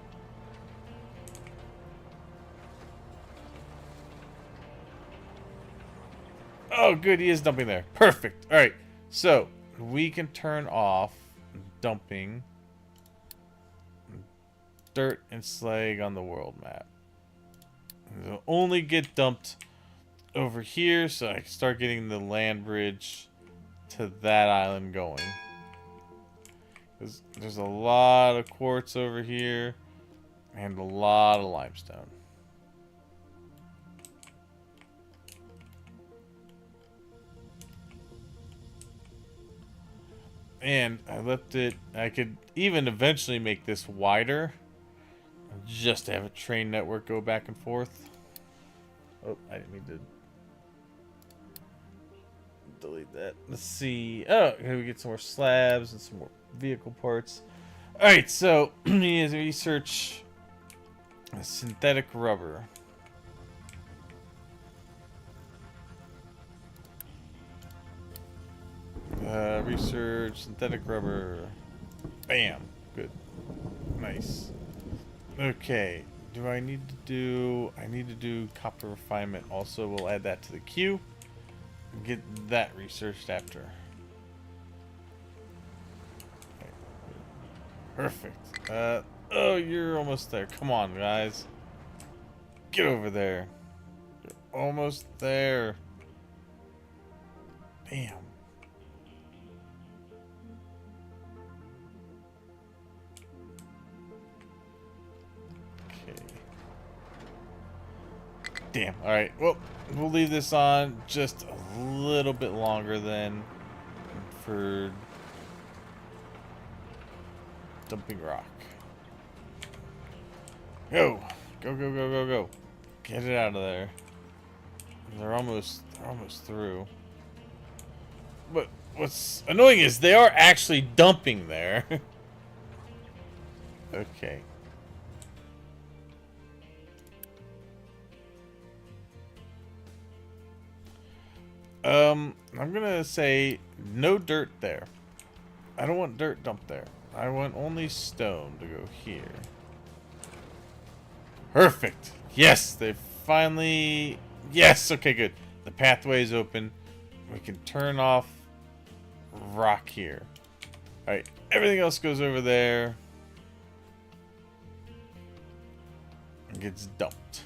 Oh, good. He is dumping there. Perfect. All right. So we can turn off dumping dirt and slag on the world map. It'll only get dumped over here, so I can start getting the land bridge to that island going. There's a lot of quartz over here and a lot of limestone. And I left it, I could even eventually make this wider just to have a train network go back and forth. Oh, I didn't mean to delete that. Let's see. Oh, here we get some more slabs and some more vehicle parts. Alright, so we need to research synthetic rubber. Research synthetic rubber. Bam. Good. Nice. Okay. Do I need to do... I need to do copper refinement also. We'll add that to the queue. Get that researched after. Okay. Perfect. Oh, you're almost there. Come on, guys. Get over there. almost there. Damn. Okay. Damn. All right. Well, we'll leave this on just a little bit longer then for dumping rock. Go. Go, go, go, go, go. Get it out of there. They're almost through. But what's annoying is they are actually dumping there. Okay. I'm gonna say no dirt there. I don't want dirt dumped there. I want only stone to go here. Perfect. Yes, they finally... Yes, okay, good. The pathway is open. We can turn off rock here. Alright, everything else goes over there. And gets dumped.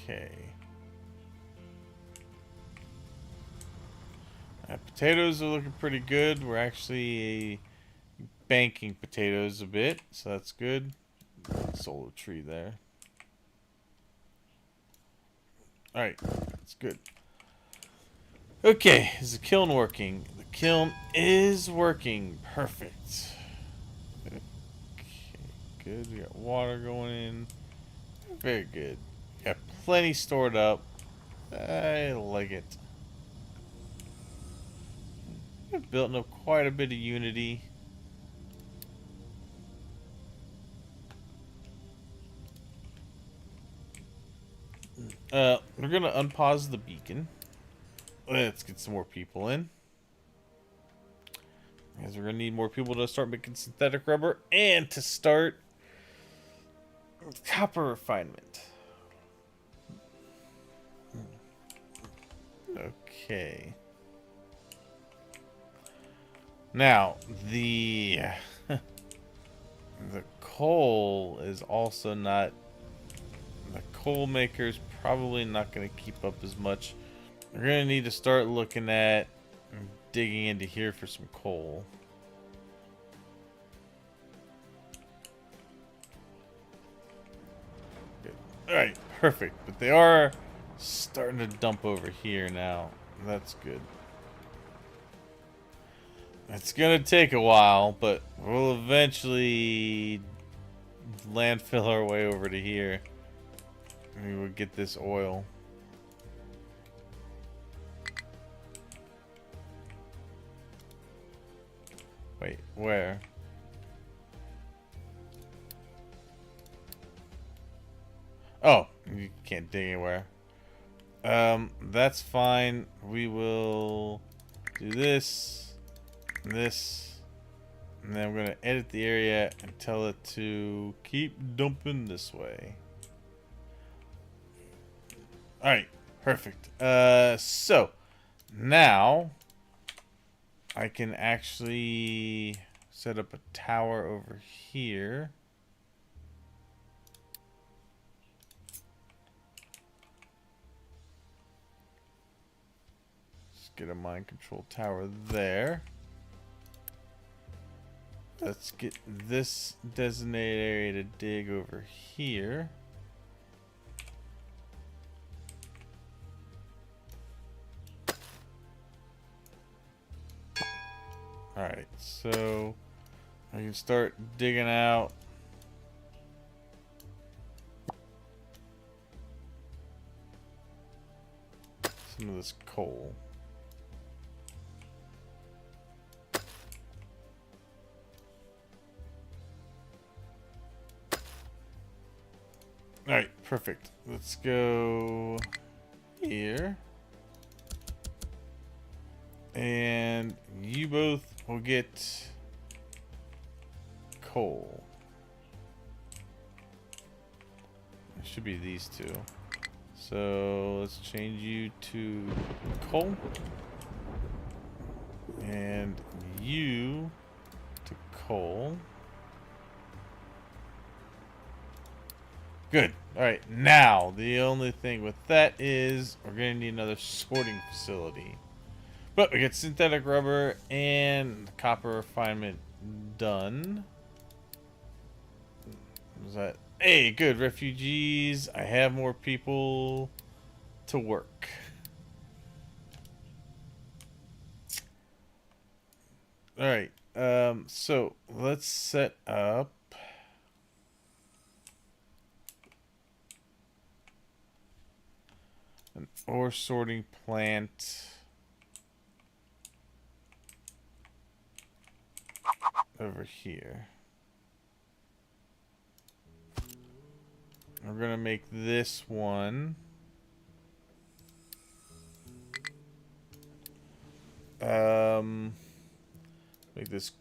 Okay. Potatoes are looking pretty good. We're actually banking potatoes a bit, so that's good. Solo tree there. Alright, that's good. Okay, is the kiln working? The kiln is working. Perfect. Okay, good. We got water going in. Very good. Got plenty stored up. I like it. We've built up quite a bit of unity. We're gonna unpause the beacon. Let's get some more people in. Because we're gonna need more people to start making synthetic rubber and to start copper refinement. Okay. Now, the coal is also not... The coal maker's probably not going to keep up as much. We're going to need to start looking at digging into here for some coal. Good. Alright, perfect. But they are starting to dump over here now. That's good. It's going to take a while, but we'll eventually landfill our way over to here. We will get this oil. Wait, where? Oh, you can't dig anywhere. That's fine. We will do this, this, and then I'm going to edit the area and tell it to keep dumping this way. Alright, perfect. So, now, I can actually set up a tower over here. Let's get a mind control tower there. Let's get this designated area to dig over here. Alright, so I can start digging out some of this coal. Alright, perfect. Let's go here. And you both will get coal. It should be these two. So let's change you to coal. And you to coal. Good. Alright, now, the only thing with that is we're going to need another sorting facility. But we get synthetic rubber and copper refinement done. What was that? Hey, good. Refugees. I have more people to work. Alright, so let's set up an ore sorting plant over here. We're gonna make this one make this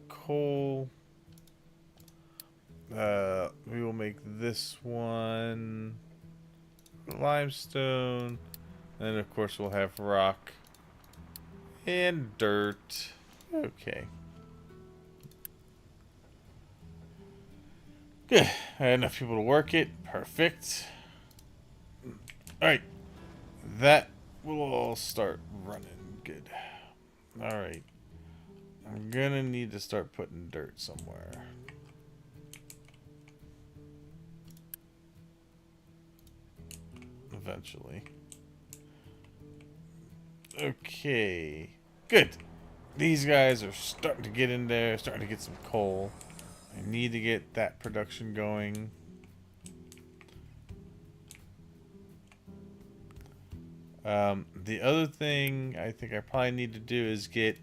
coal. We will make this one limestone, and of course we'll have rock and dirt. Okay. Good. I had enough people to work it. Perfect. Alright. That will all start running. Good. Alright. I'm gonna need to start putting dirt somewhere. Eventually. Okay. Good. These guys are starting to get in there, starting to get some coal. I need to get that production going. The other thing I think I probably need to do is get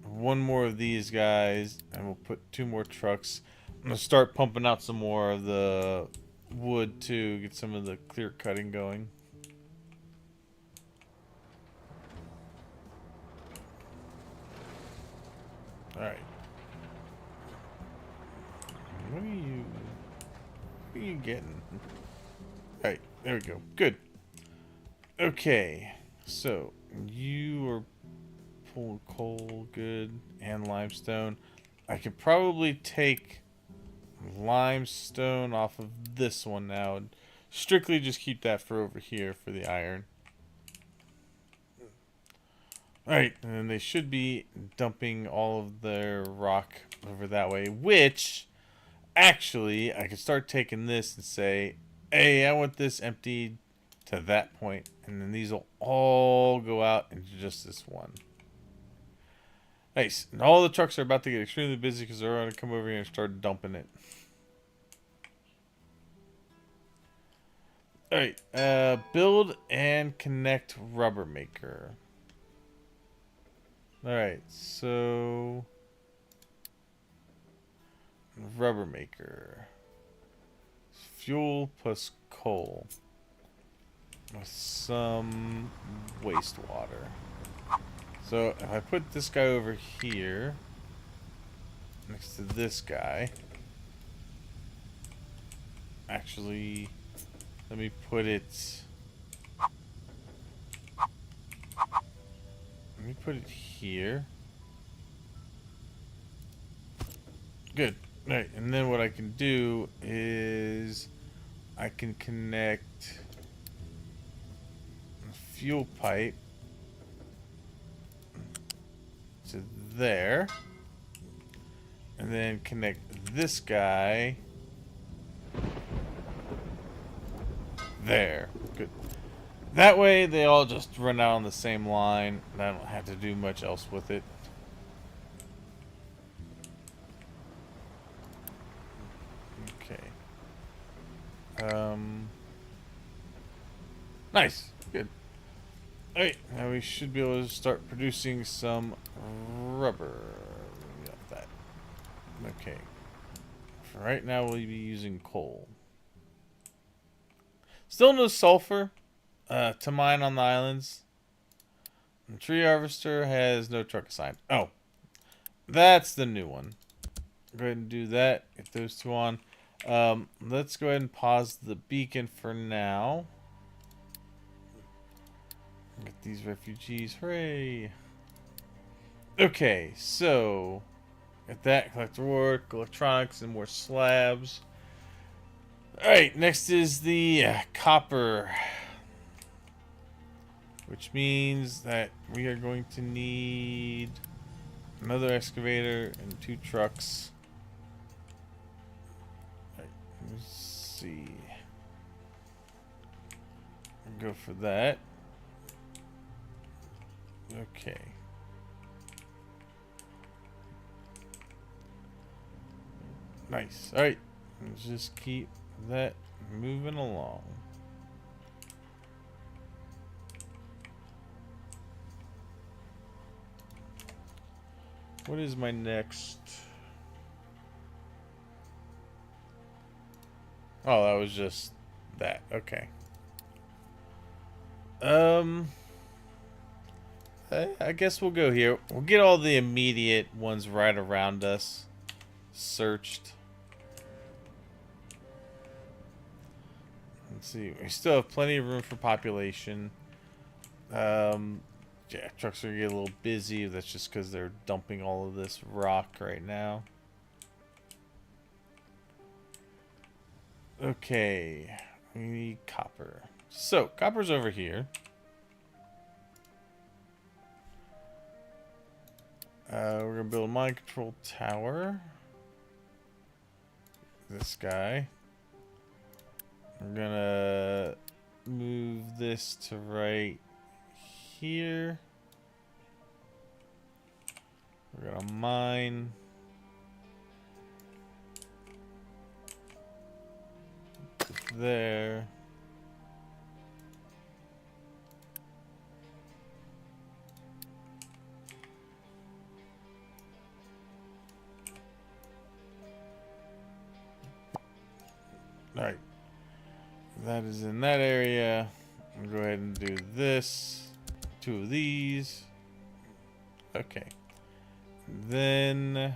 one more of these guys, and we'll put 2 more trucks. I'm going to start pumping out some more of the wood to get some of the clear cutting going. Alright. What are you getting? Alright, there we go. Good. Okay, so you are pulling coal, good, and limestone. I could probably take limestone off of this one now and strictly just keep that for over here for the iron. Alright, and then they should be dumping all of their rock over that way, which actually I could start taking this and say, hey, I want this emptied to that point, and then these will all go out into just this one. Nice. And all the trucks are about to get extremely busy because they're going to come over here and start dumping it. Alright, build and connect rubber maker. Alright, so rubber maker. Fuel plus coal. With some wastewater. So if I put this guy over here next to this guy, actually let me put it here. Good. Alright, and then what I can do is I can connect fuel pipe to there, and then connect this guy there. Good. That way they all just run out on the same line, and I don't have to do much else with it. Okay. Nice. Good. Alright, now we should be able to start producing some rubber. We got that. Okay. For right now, we'll be using coal. Still no sulfur to mine on the islands. The tree harvester has no truck assigned. Oh, that's the new one. Go ahead and do that. Get those 2 on. Let's go ahead and pause the beacon for now. Get these refugees. Hooray. Okay, so Get that. Collect work, electronics, and more slabs. Alright, next is the copper. Which means that we are going to need another excavator and 2 trucks. Right, let's see. Go for that. Okay. Nice. Alright. Let's just keep that moving along. What is my next? Oh, that was just that. Okay. I guess we'll go here. We'll get all the immediate ones right around us searched. Let's see. We still have plenty of room for population. Yeah, trucks are gonna get a little busy. That's just because they're dumping all of this rock right now. Okay, we need copper. So, copper's over here. We're gonna build a mind control tower. This guy. We're gonna move this to right here. We're gonna mine. There. Alright. That is in that area. I'll go ahead and do this. 2 of these. Okay. Then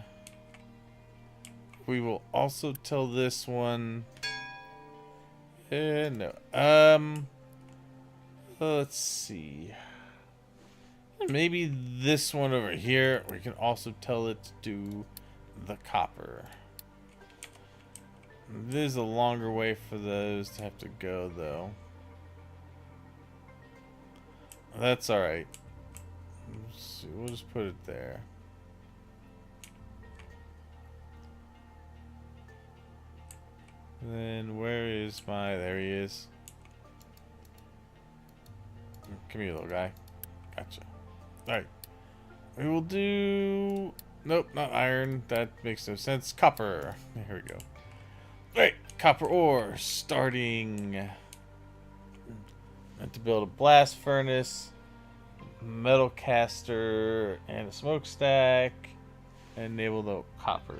we will also tell this one. No. Let's see. Maybe this one over here. We can also tell it to do the copper. This is a longer way for those to have to go, though. That's alright. We'll just put it there. Then where is my... There he is. Come here, little guy. Gotcha. Alright. We will do... Nope, not iron. That makes no sense. Copper. Here we go. Right, copper ore, starting. Meant to build a blast furnace, metal caster, and a smokestack, and enable the copper.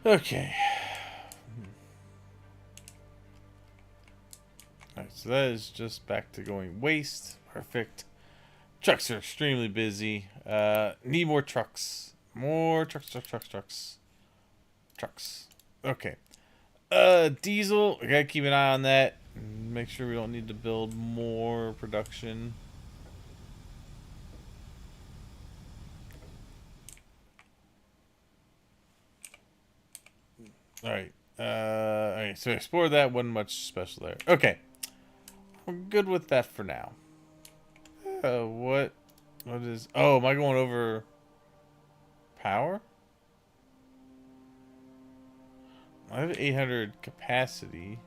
Okay. Alright, so that is just back to going waste. Perfect. Trucks are extremely busy. Need more trucks. More trucks. Trucks. Okay. Diesel. We gotta keep an eye on that. Make sure we don't need to build more production. Alright. Alright, so explore that. Wasn't much special there. Okay. We're good with that for now. What is... Oh, am I going over power? I have 800 capacity.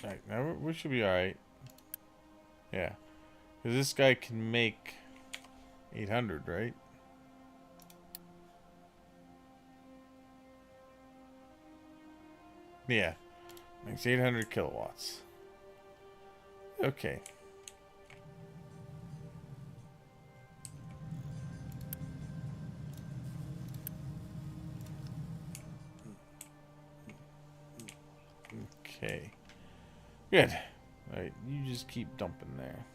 Alright, now we should be alright. Yeah. Because this guy can make 800, right? Yeah. Makes 800 kilowatts. Okay. Okay. Good. Alright, you just keep dumping there.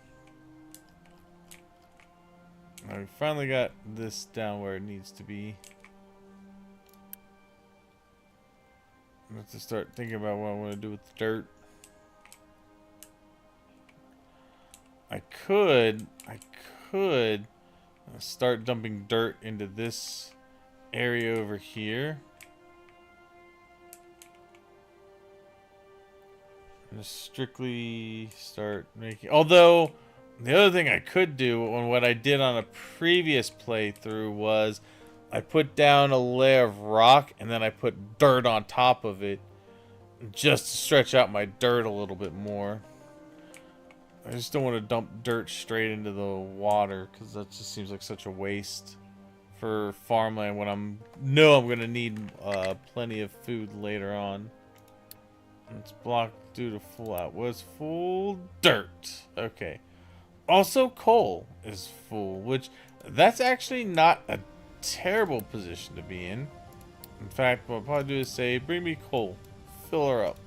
Alright, we finally got this down where it needs to be. I have to start thinking about what I want to do with the dirt. I could start dumping dirt into this area over here. And just strictly start making... Although, the other thing I could do on what I did on a previous playthrough was I put down a layer of rock and then I put dirt on top of it just to stretch out my dirt a little bit more. I just don't want to dump dirt straight into the water because that just seems like such a waste for farmland when I'm going to need plenty of food later on. It's blocked due to full out. Was full dirt. Okay. Also, coal is full, which that's actually not a terrible position to be in. In fact, what I'll probably do is say, bring me coal. Fill her up.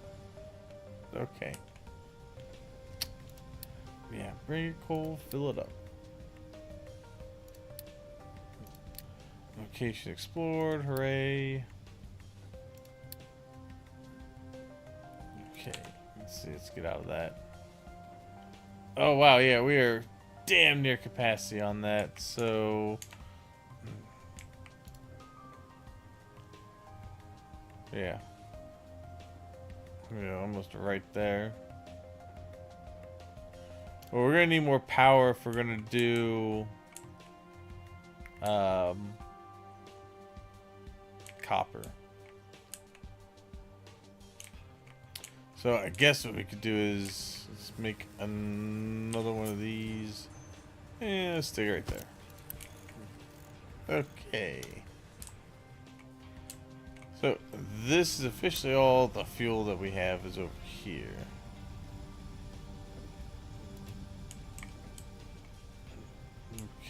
Okay. Yeah, bring your coal, fill it up. Location explored, hooray. Okay, let's see, let's get out of that. Oh wow, yeah, we are damn near capacity on that, so... Yeah. Yeah, almost right there. Well, we're gonna need more power if we're gonna do copper. So I guess what we could do is let's make another one of these. And let's stay right there. Okay. So this is officially all the fuel that we have is over here.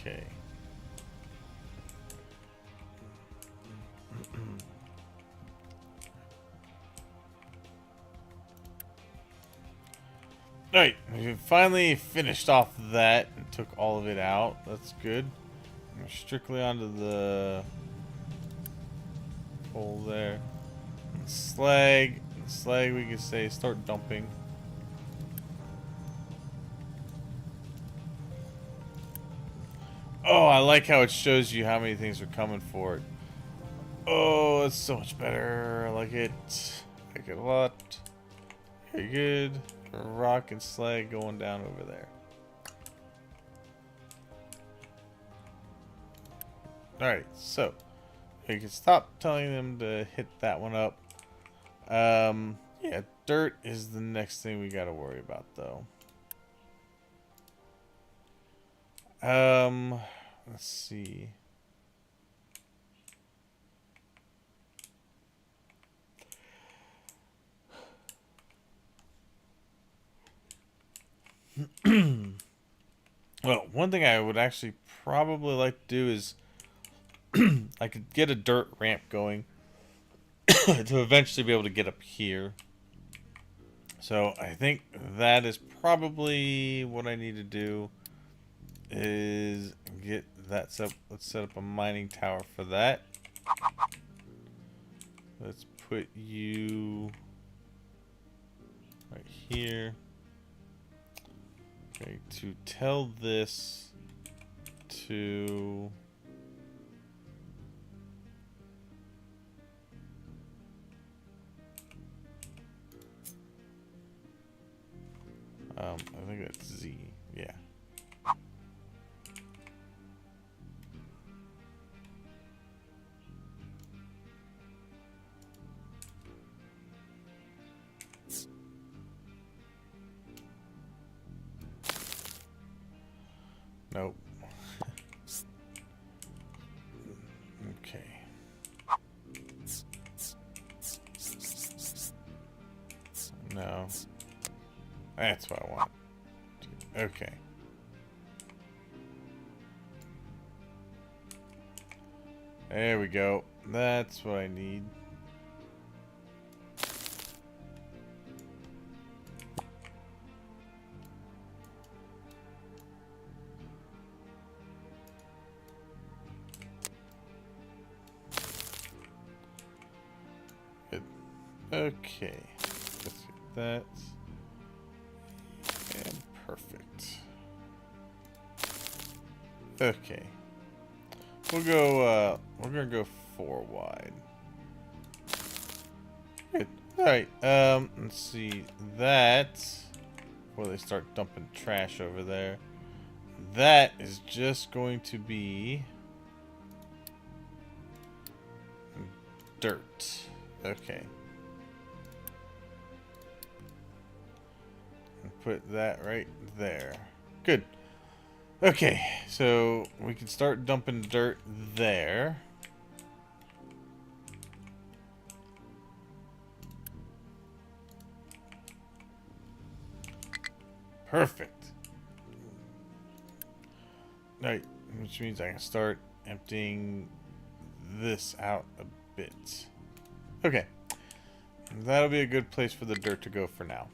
Okay. Alright, we finally finished off that and took all of it out. That's good. We're strictly onto the coal there. And slag. And slag we can say start dumping. Oh, I like how it shows you how many things are coming for it. Oh, it's so much better. I like it. I like it a lot. Very good. Rock and slag going down over there. Alright, so you can stop telling them to hit that one up. Yeah, dirt is the next thing we gotta worry about though. Let's see. Well, one thing I would actually probably like to do is I could get a dirt ramp going to eventually be able to get up here. So I think that is probably what I need to do is get that set up. Let's set up a mining tower for that. Let's put you right here. Okay, to tell this to I think that's Z. Yeah. Nope. Okay. No. That's what I want. Okay. There we go. That's what I need. Okay. Let's get that. And perfect. Okay. We'll go, we're gonna go 4 wide. Good. Alright, let's see. That, before they start dumping trash over there, that is just going to be dirt. Okay. Put that right there. Good. Okay, so we can start dumping dirt there. Perfect. Right, which means I can start emptying this out a bit. Okay. That'll be a good place for the dirt to go for now.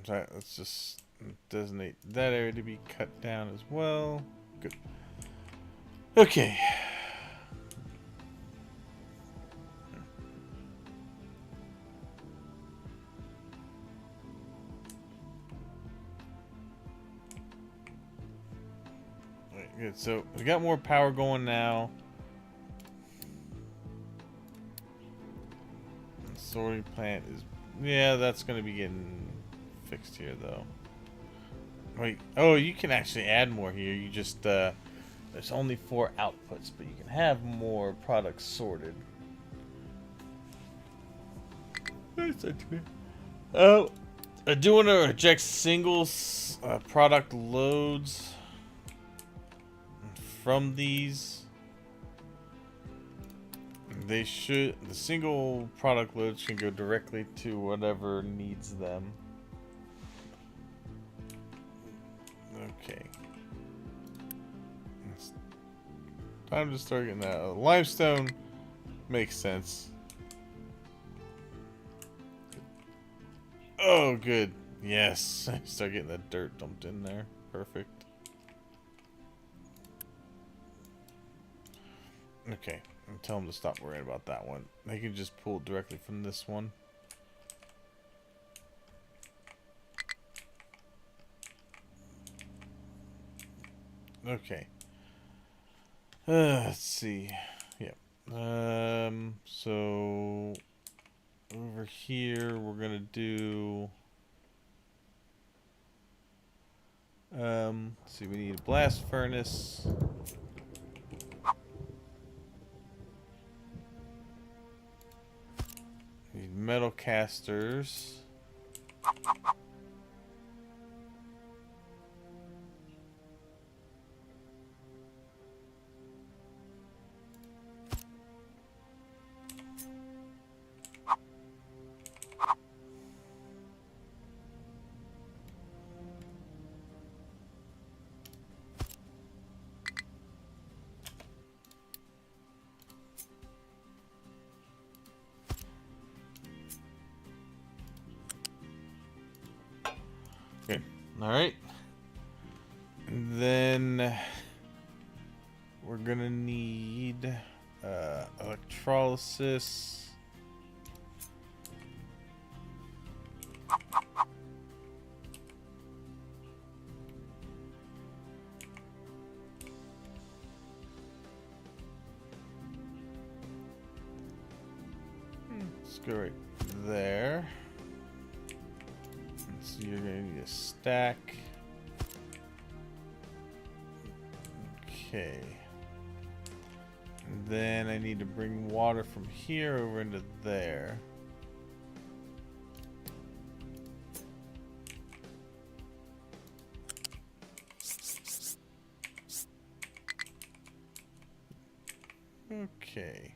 Right, let's just designate that area to be cut down as well. Good. Okay. Right, good. So we got more power going now. The sorting plant is, yeah, that's going to be getting fixed here though. Wait, oh, you can actually add more here. You just there's only 4 outputs, but you can have more products sorted. Oh, I do want to reject single product loads from these. They should, the single product loads can go directly to whatever needs them. Okay. It's time to start getting that. Limestone makes sense. Oh, good. Yes. Start getting that dirt dumped in there. Perfect. Okay. And tell them to stop worrying about that one. They can just pull directly from this one. Okay. Let's see. Yep. So over here we're gonna do. Let's see. We need a blast furnace. We need metal casters. Good. All right. And then we're gonna need electrolysis. Let's go right there. So you're gonna need a stack. Okay. And then I need to bring water from here over into there. Okay.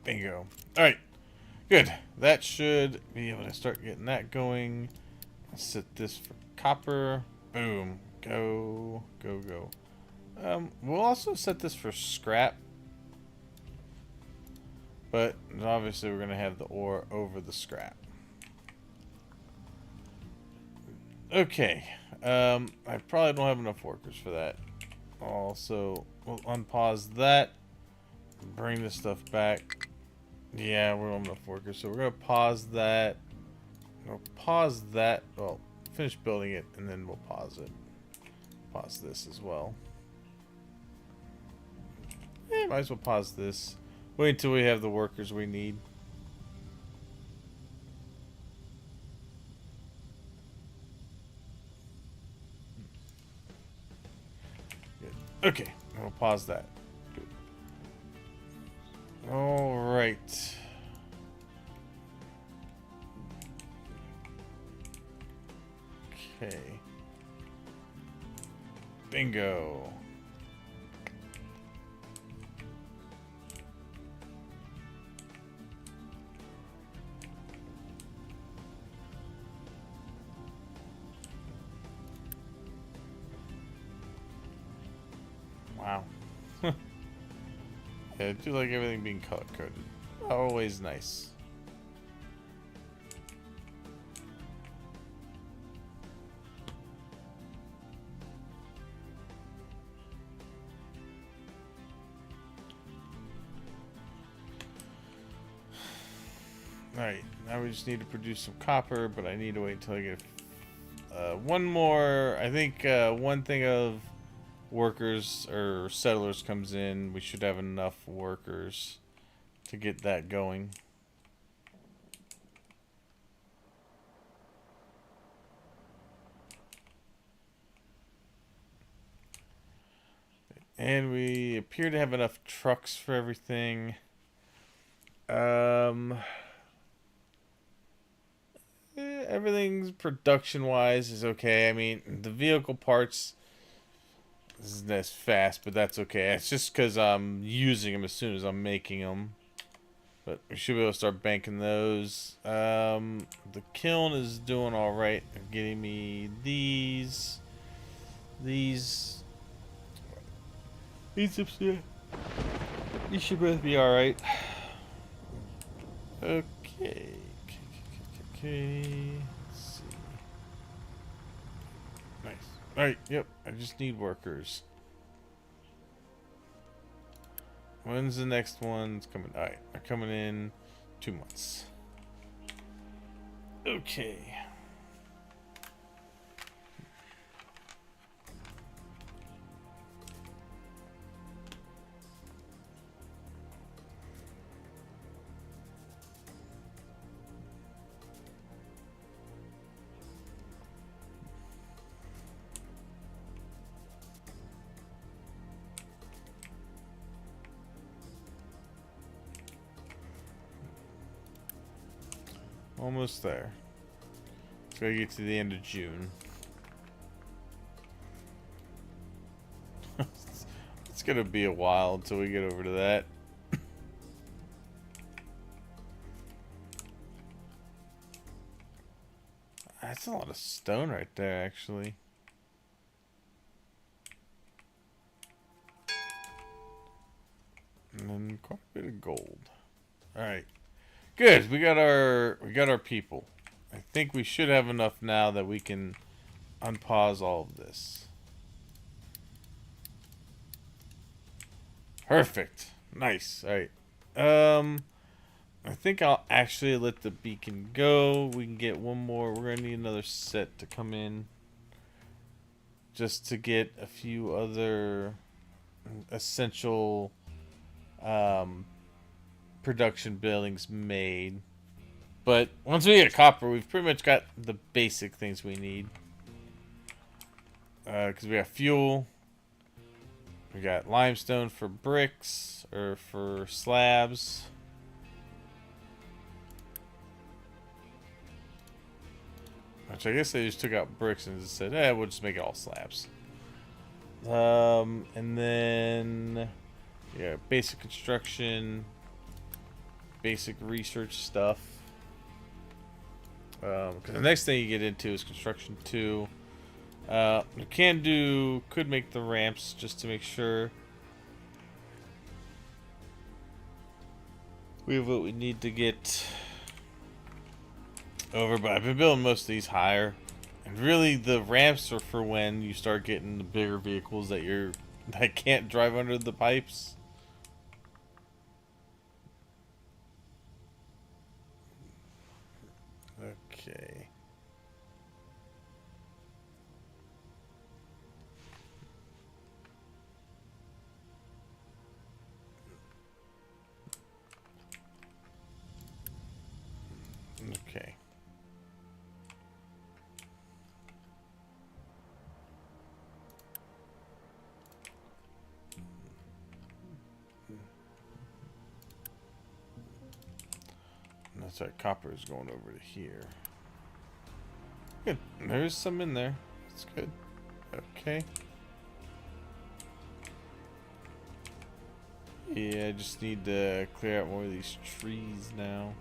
Bingo. Alright. Good. That should be able to start getting that going. I'll set this for copper. Boom. Go. Go, go. We'll also set this for scrap. But obviously we're going to have the ore over the scrap. Okay. I probably don't have enough workers for that. Also, we'll unpause that. Bring this stuff back. Yeah, we don't have enough workers, so we're going to pause that. We'll pause that. Well, finish building it, and then we'll pause it. Pause this as well. Might as well pause this. Wait until we have the workers we need. Good. Okay, we'll pause that. Good. All right. Okay. Bingo. Wow. Yeah, I do like everything being color coded. Always nice. Alright, now we just need to produce some copper, but I need to wait until I get one more. I think one thing of workers or settlers comes in. We should have enough workers to get that going. And we appear to have enough trucks for everything. Everything's production-wise is okay. I mean, the vehicle parts isn't as fast, but that's okay. It's just because I'm using them as soon as I'm making them. But we should be able to start banking those. The kiln is doing all right. Getting me these up here. These should both be all right. Okay. Let's see. Nice. Alright, yep. I just need workers. When's the next one's coming? Alright, they're coming in 2 months. Okay. Almost there. Let's gotta get to the end of June. It's gonna be a while until we get over to that. That's a lot of stone right there, actually. And then quite a bit of gold. Alright. Good. We got our people. I think we should have enough now that we can unpause all of this. Perfect. Nice. All right. I think I'll actually let the beacon go. We can get one more. We're gonna need another set to come in, just to get a few other essential production buildings made. But once we get copper, we've pretty much got the basic things we need. Because we got fuel, we got limestone for bricks or for slabs. Which I guess they just took out bricks and just said, we'll just make it all slabs. And then, yeah, basic construction. basic research stuff. Because the next thing you get into is construction 2. You could make the ramps just to make sure we have what we need to get over. But I've been building most of these higher, and really the ramps are for when you start getting the bigger vehicles that can't drive under the pipes. Okay. Okay. That's right, copper is going over to here. Good. There's some in there. That's good. Okay. Yeah, I just need to clear out more of these trees now.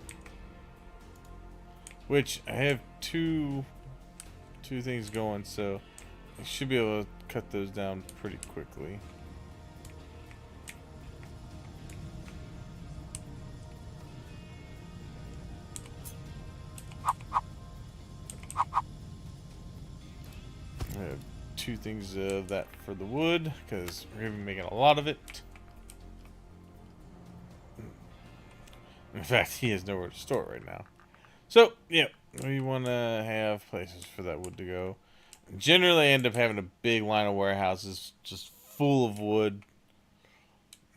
Which I have two things going, so I should be able to cut those down pretty quickly. I have 2 things of that for the wood, because we're going to be making a lot of it. In fact, he has nowhere to store it right now. So, yeah, we want to have places for that wood to go. Generally, I end up having a big line of warehouses just full of wood,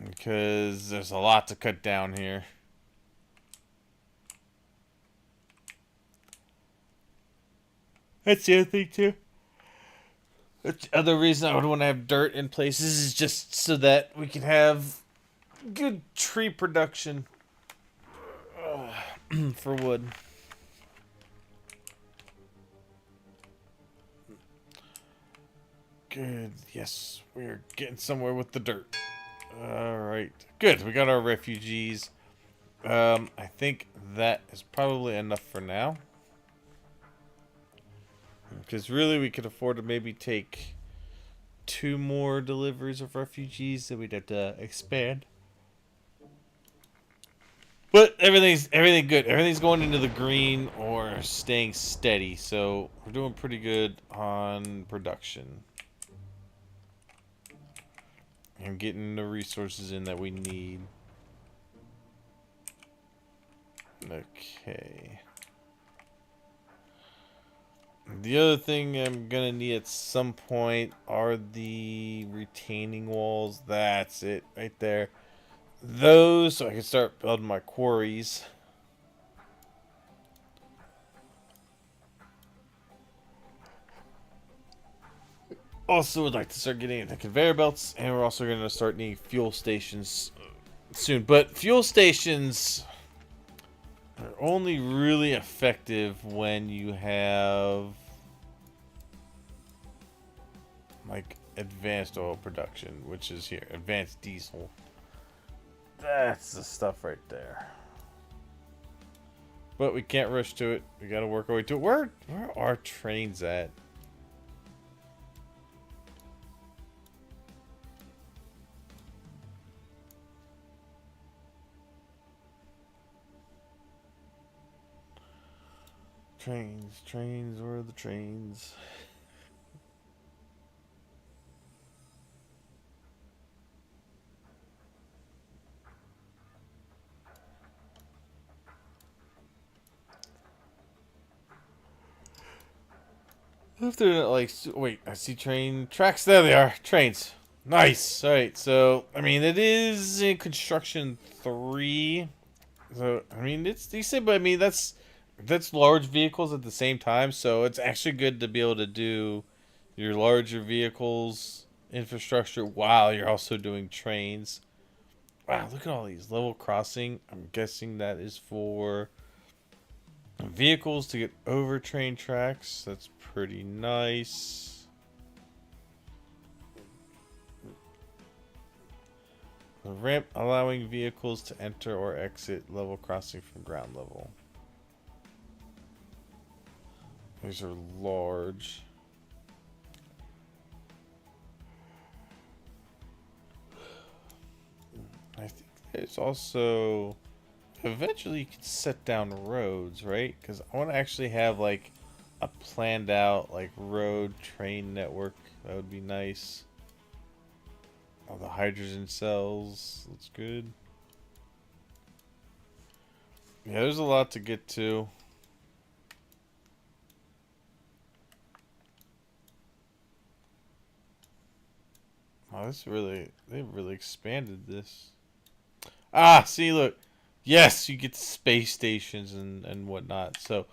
because there's a lot to cut down here. That's the other thing, too. The other reason I would want to have dirt in places is just so that we can have good tree production for wood. Good. Yes, we're getting somewhere with the dirt. Alright. Good. We got our refugees. I think that is probably enough for now. Because really we could afford to maybe take 2 more deliveries of refugees, that we'd have to expand. But everything's good. Everything's going into the green or staying steady. So we're doing pretty good on production. And getting the resources in that we need. Okay. The other thing I'm gonna need at some point are the retaining walls. That's it right there. Those, so I can start building my quarries. Also would like to start getting into conveyor belts, and we're also going to start needing fuel stations soon. But fuel stations are only really effective when you have like advanced oil production, which is here, advanced diesel. That's the stuff right there. But we can't rush to it. We got to work our way to it. Where are trains at? Trains, where are the trains? If they're like, wait, I see train tracks. There they are, trains. Nice. All right, so I mean, it is in construction 3. So I mean, it's decent, but I mean that's large vehicles at the same time. So it's actually good to be able to do your larger vehicles infrastructure while you're also doing trains. Wow, look at all these level crossing. I'm guessing that is for vehicles to get over train tracks. That's pretty nice. A ramp allowing vehicles to enter or exit level crossing from ground level. These are large. I think there's also... Eventually you can set down roads, right? Because I want to actually have like a planned out like road train network. That would be nice. All the hydrogen cells. That's good. Yeah, there's a lot to get to. Oh, they've really expanded this. Ah, see, look. Yes, you get space stations and whatnot. So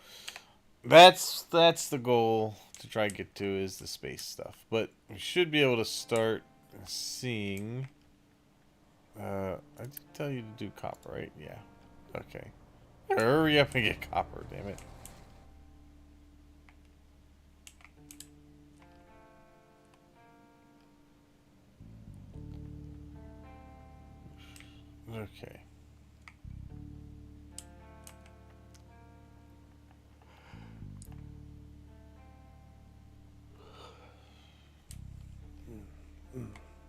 that's the goal to try and get to, is the space stuff. But we should be able to start seeing. I did tell you to do copper, right? Yeah. Okay. Hurry up and get copper, damn it. Okay.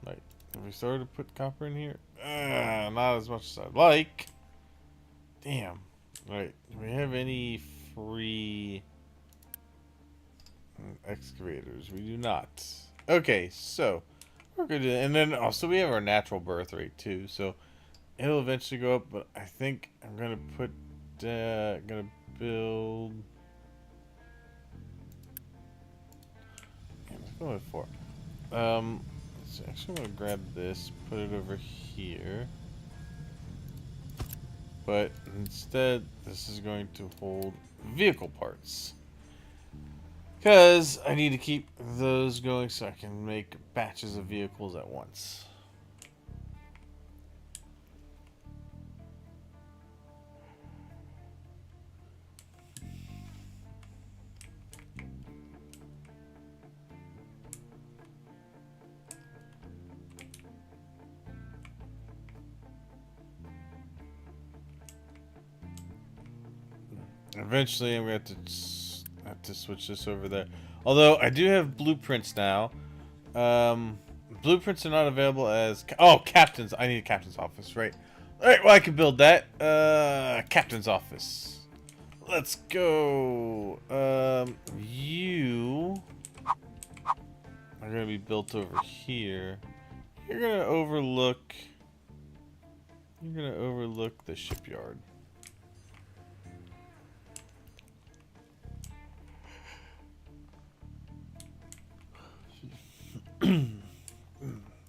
Right. Have we started to put copper in here? Not as much as I'd like. Damn. Right. Do we have any free excavators? We do not. Okay, so we're good. And then also we have our natural birth rate too, so it'll eventually go up. But I think I'm gonna put, gonna build. Yeah, let's go with 4. So actually, I'm gonna grab this, put it over here. But instead, this is going to hold vehicle parts. Because I need to keep those going so I can make batches of vehicles at once. Eventually, I'm going to have to switch this over there. Although, I do have blueprints now. Blueprints are not available as... Oh, captain's. I need a captain's office, right? Alright, well, I can build that. Captain's office. Let's go. You are going to be built over here. You're going to overlook... You're going to overlook the shipyard.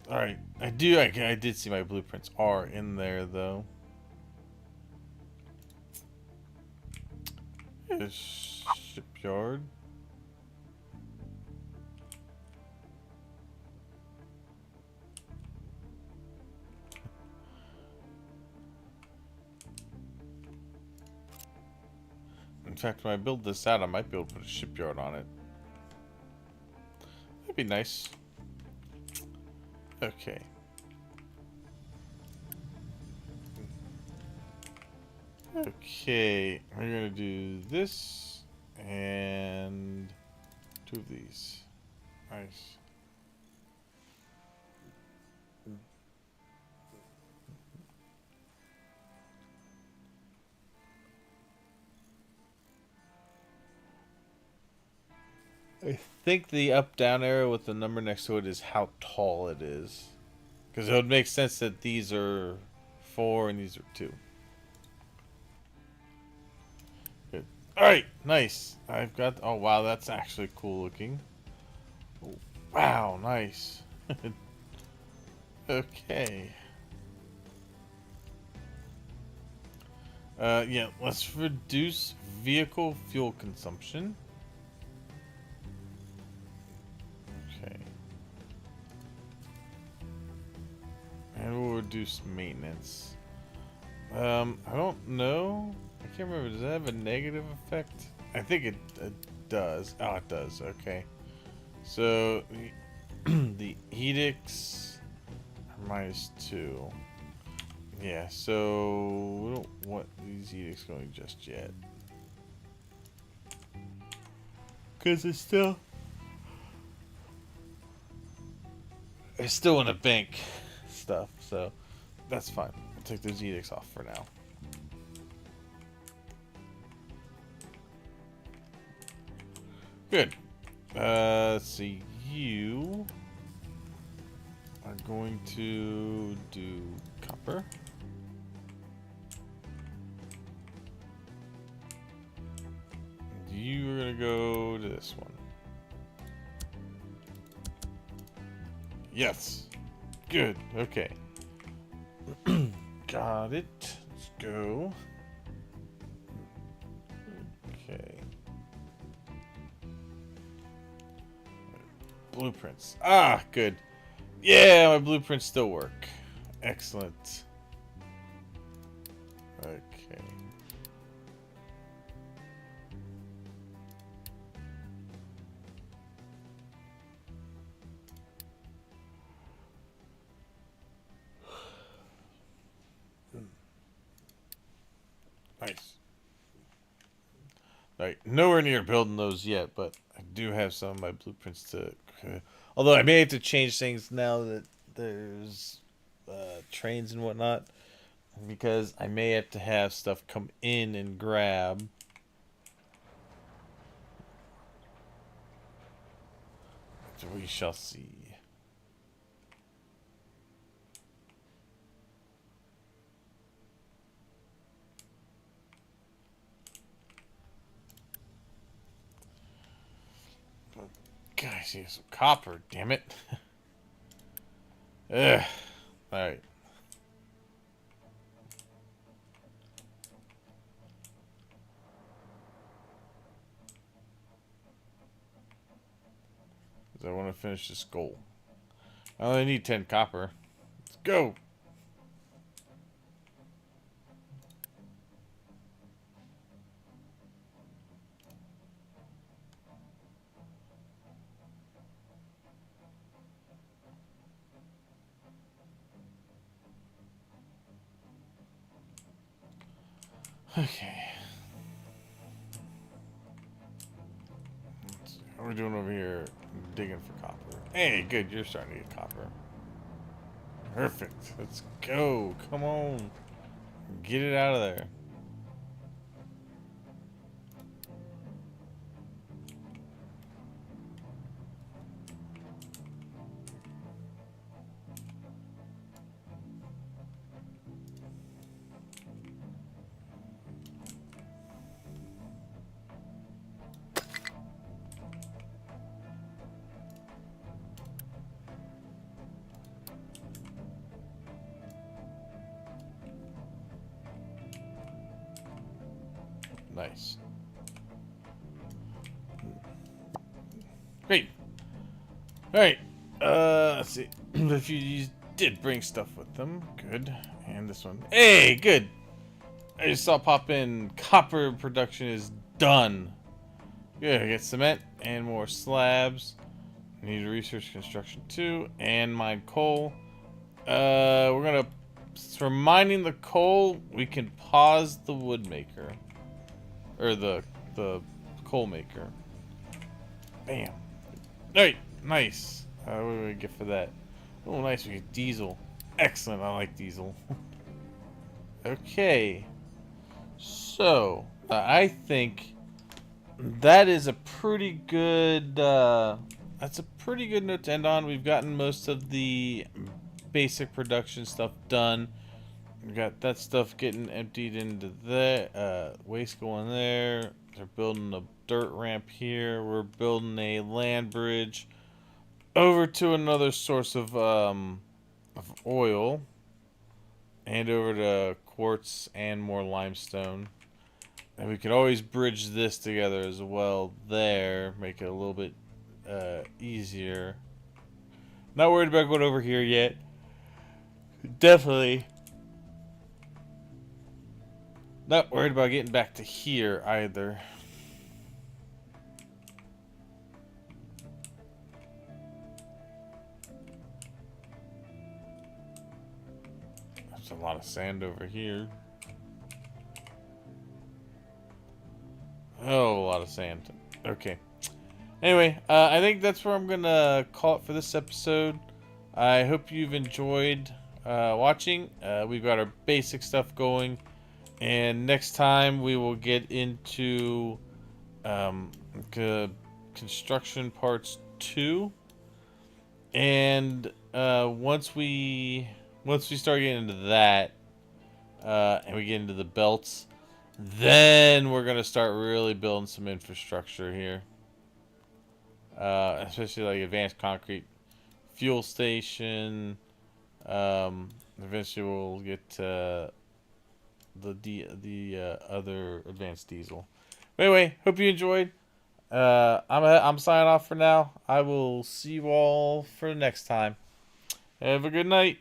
Alright, I did see my blueprints are in there, though. Here's shipyard. In fact, when I build this out, I might be able to put a shipyard on it. That'd be nice. Okay. Okay, we're gonna do this and 2 of these. Nice. I think the up-down arrow with the number next to it is how tall it is. Because it would make sense that these are 4 and these are 2. Good. Alright, nice. I've got... Oh, wow, that's actually cool looking. Oh, wow, nice. Okay. Yeah, let's reduce vehicle fuel consumption. Okay. And we'll reduce maintenance. I don't know. I can't remember. Does that have a negative effect? I think it does. Oh, it does. Okay. So, the edicts are -2. Yeah, so we don't want these edicts going just yet. Because I still want to bank stuff, so that's fine. I'll take those edicts off for now. Good. Let's see. You are going to do copper. You are going to go to this one. Yes. Good. Okay. Got it. Let's go. Okay. Blueprints. Ah, good. Yeah, my blueprints still work. Excellent. Okay. Nice. Right, nowhere near building those yet, but I do have some of my blueprints to. Although I may have to change things now that there's trains and whatnot, because I may have to have stuff come in and grab. We shall see. Guys, need some copper, damn it. Ugh. Alright. Because I want to finish this goal. I only need 10 copper. Let's go! Okay. What are we doing over here? Digging for copper. Hey, good. You're starting to get copper. Perfect. Let's go. Come on. Get it out of there. Nice. Great. Alright. Let's see. If you did bring stuff with them. Good. And this one. Hey, good. I just saw pop in. Copper production is done. Good. I get cement and more slabs. Need to research construction too. And mine coal. We're gonna. For mining the coal, we can pause the wood maker. Or the coal maker. Bam. Alright, nice. What do we get for that? Oh, nice. We get diesel. Excellent. I like diesel. Okay. So, I think that is a pretty good. That's a pretty good note to end on. We've gotten most of the basic production stuff done. We got that stuff getting emptied into there. Waste going there. They're building a dirt ramp here. We're building a land bridge over to another source of oil, and over to quartz and more limestone. And we could always bridge this together as well there, make it a little bit easier. Not worried about going over here yet. Definitely not worried about getting back to here either. There's a lot of sand over here. Oh, a lot of sand. Okay. Anyway, I think that's where I'm gonna call it for this episode. I hope you've enjoyed watching. We've got our basic stuff going, and next time we will get into construction parts 2. And once we start getting into that, and we get into the belts, then we're gonna start really building some infrastructure here. Especially like advanced concrete fuel station. Eventually we'll get to the other advanced diesel. But anyway, hope you enjoyed. I'm signing off for now. I will see you all for next time. Have a good night.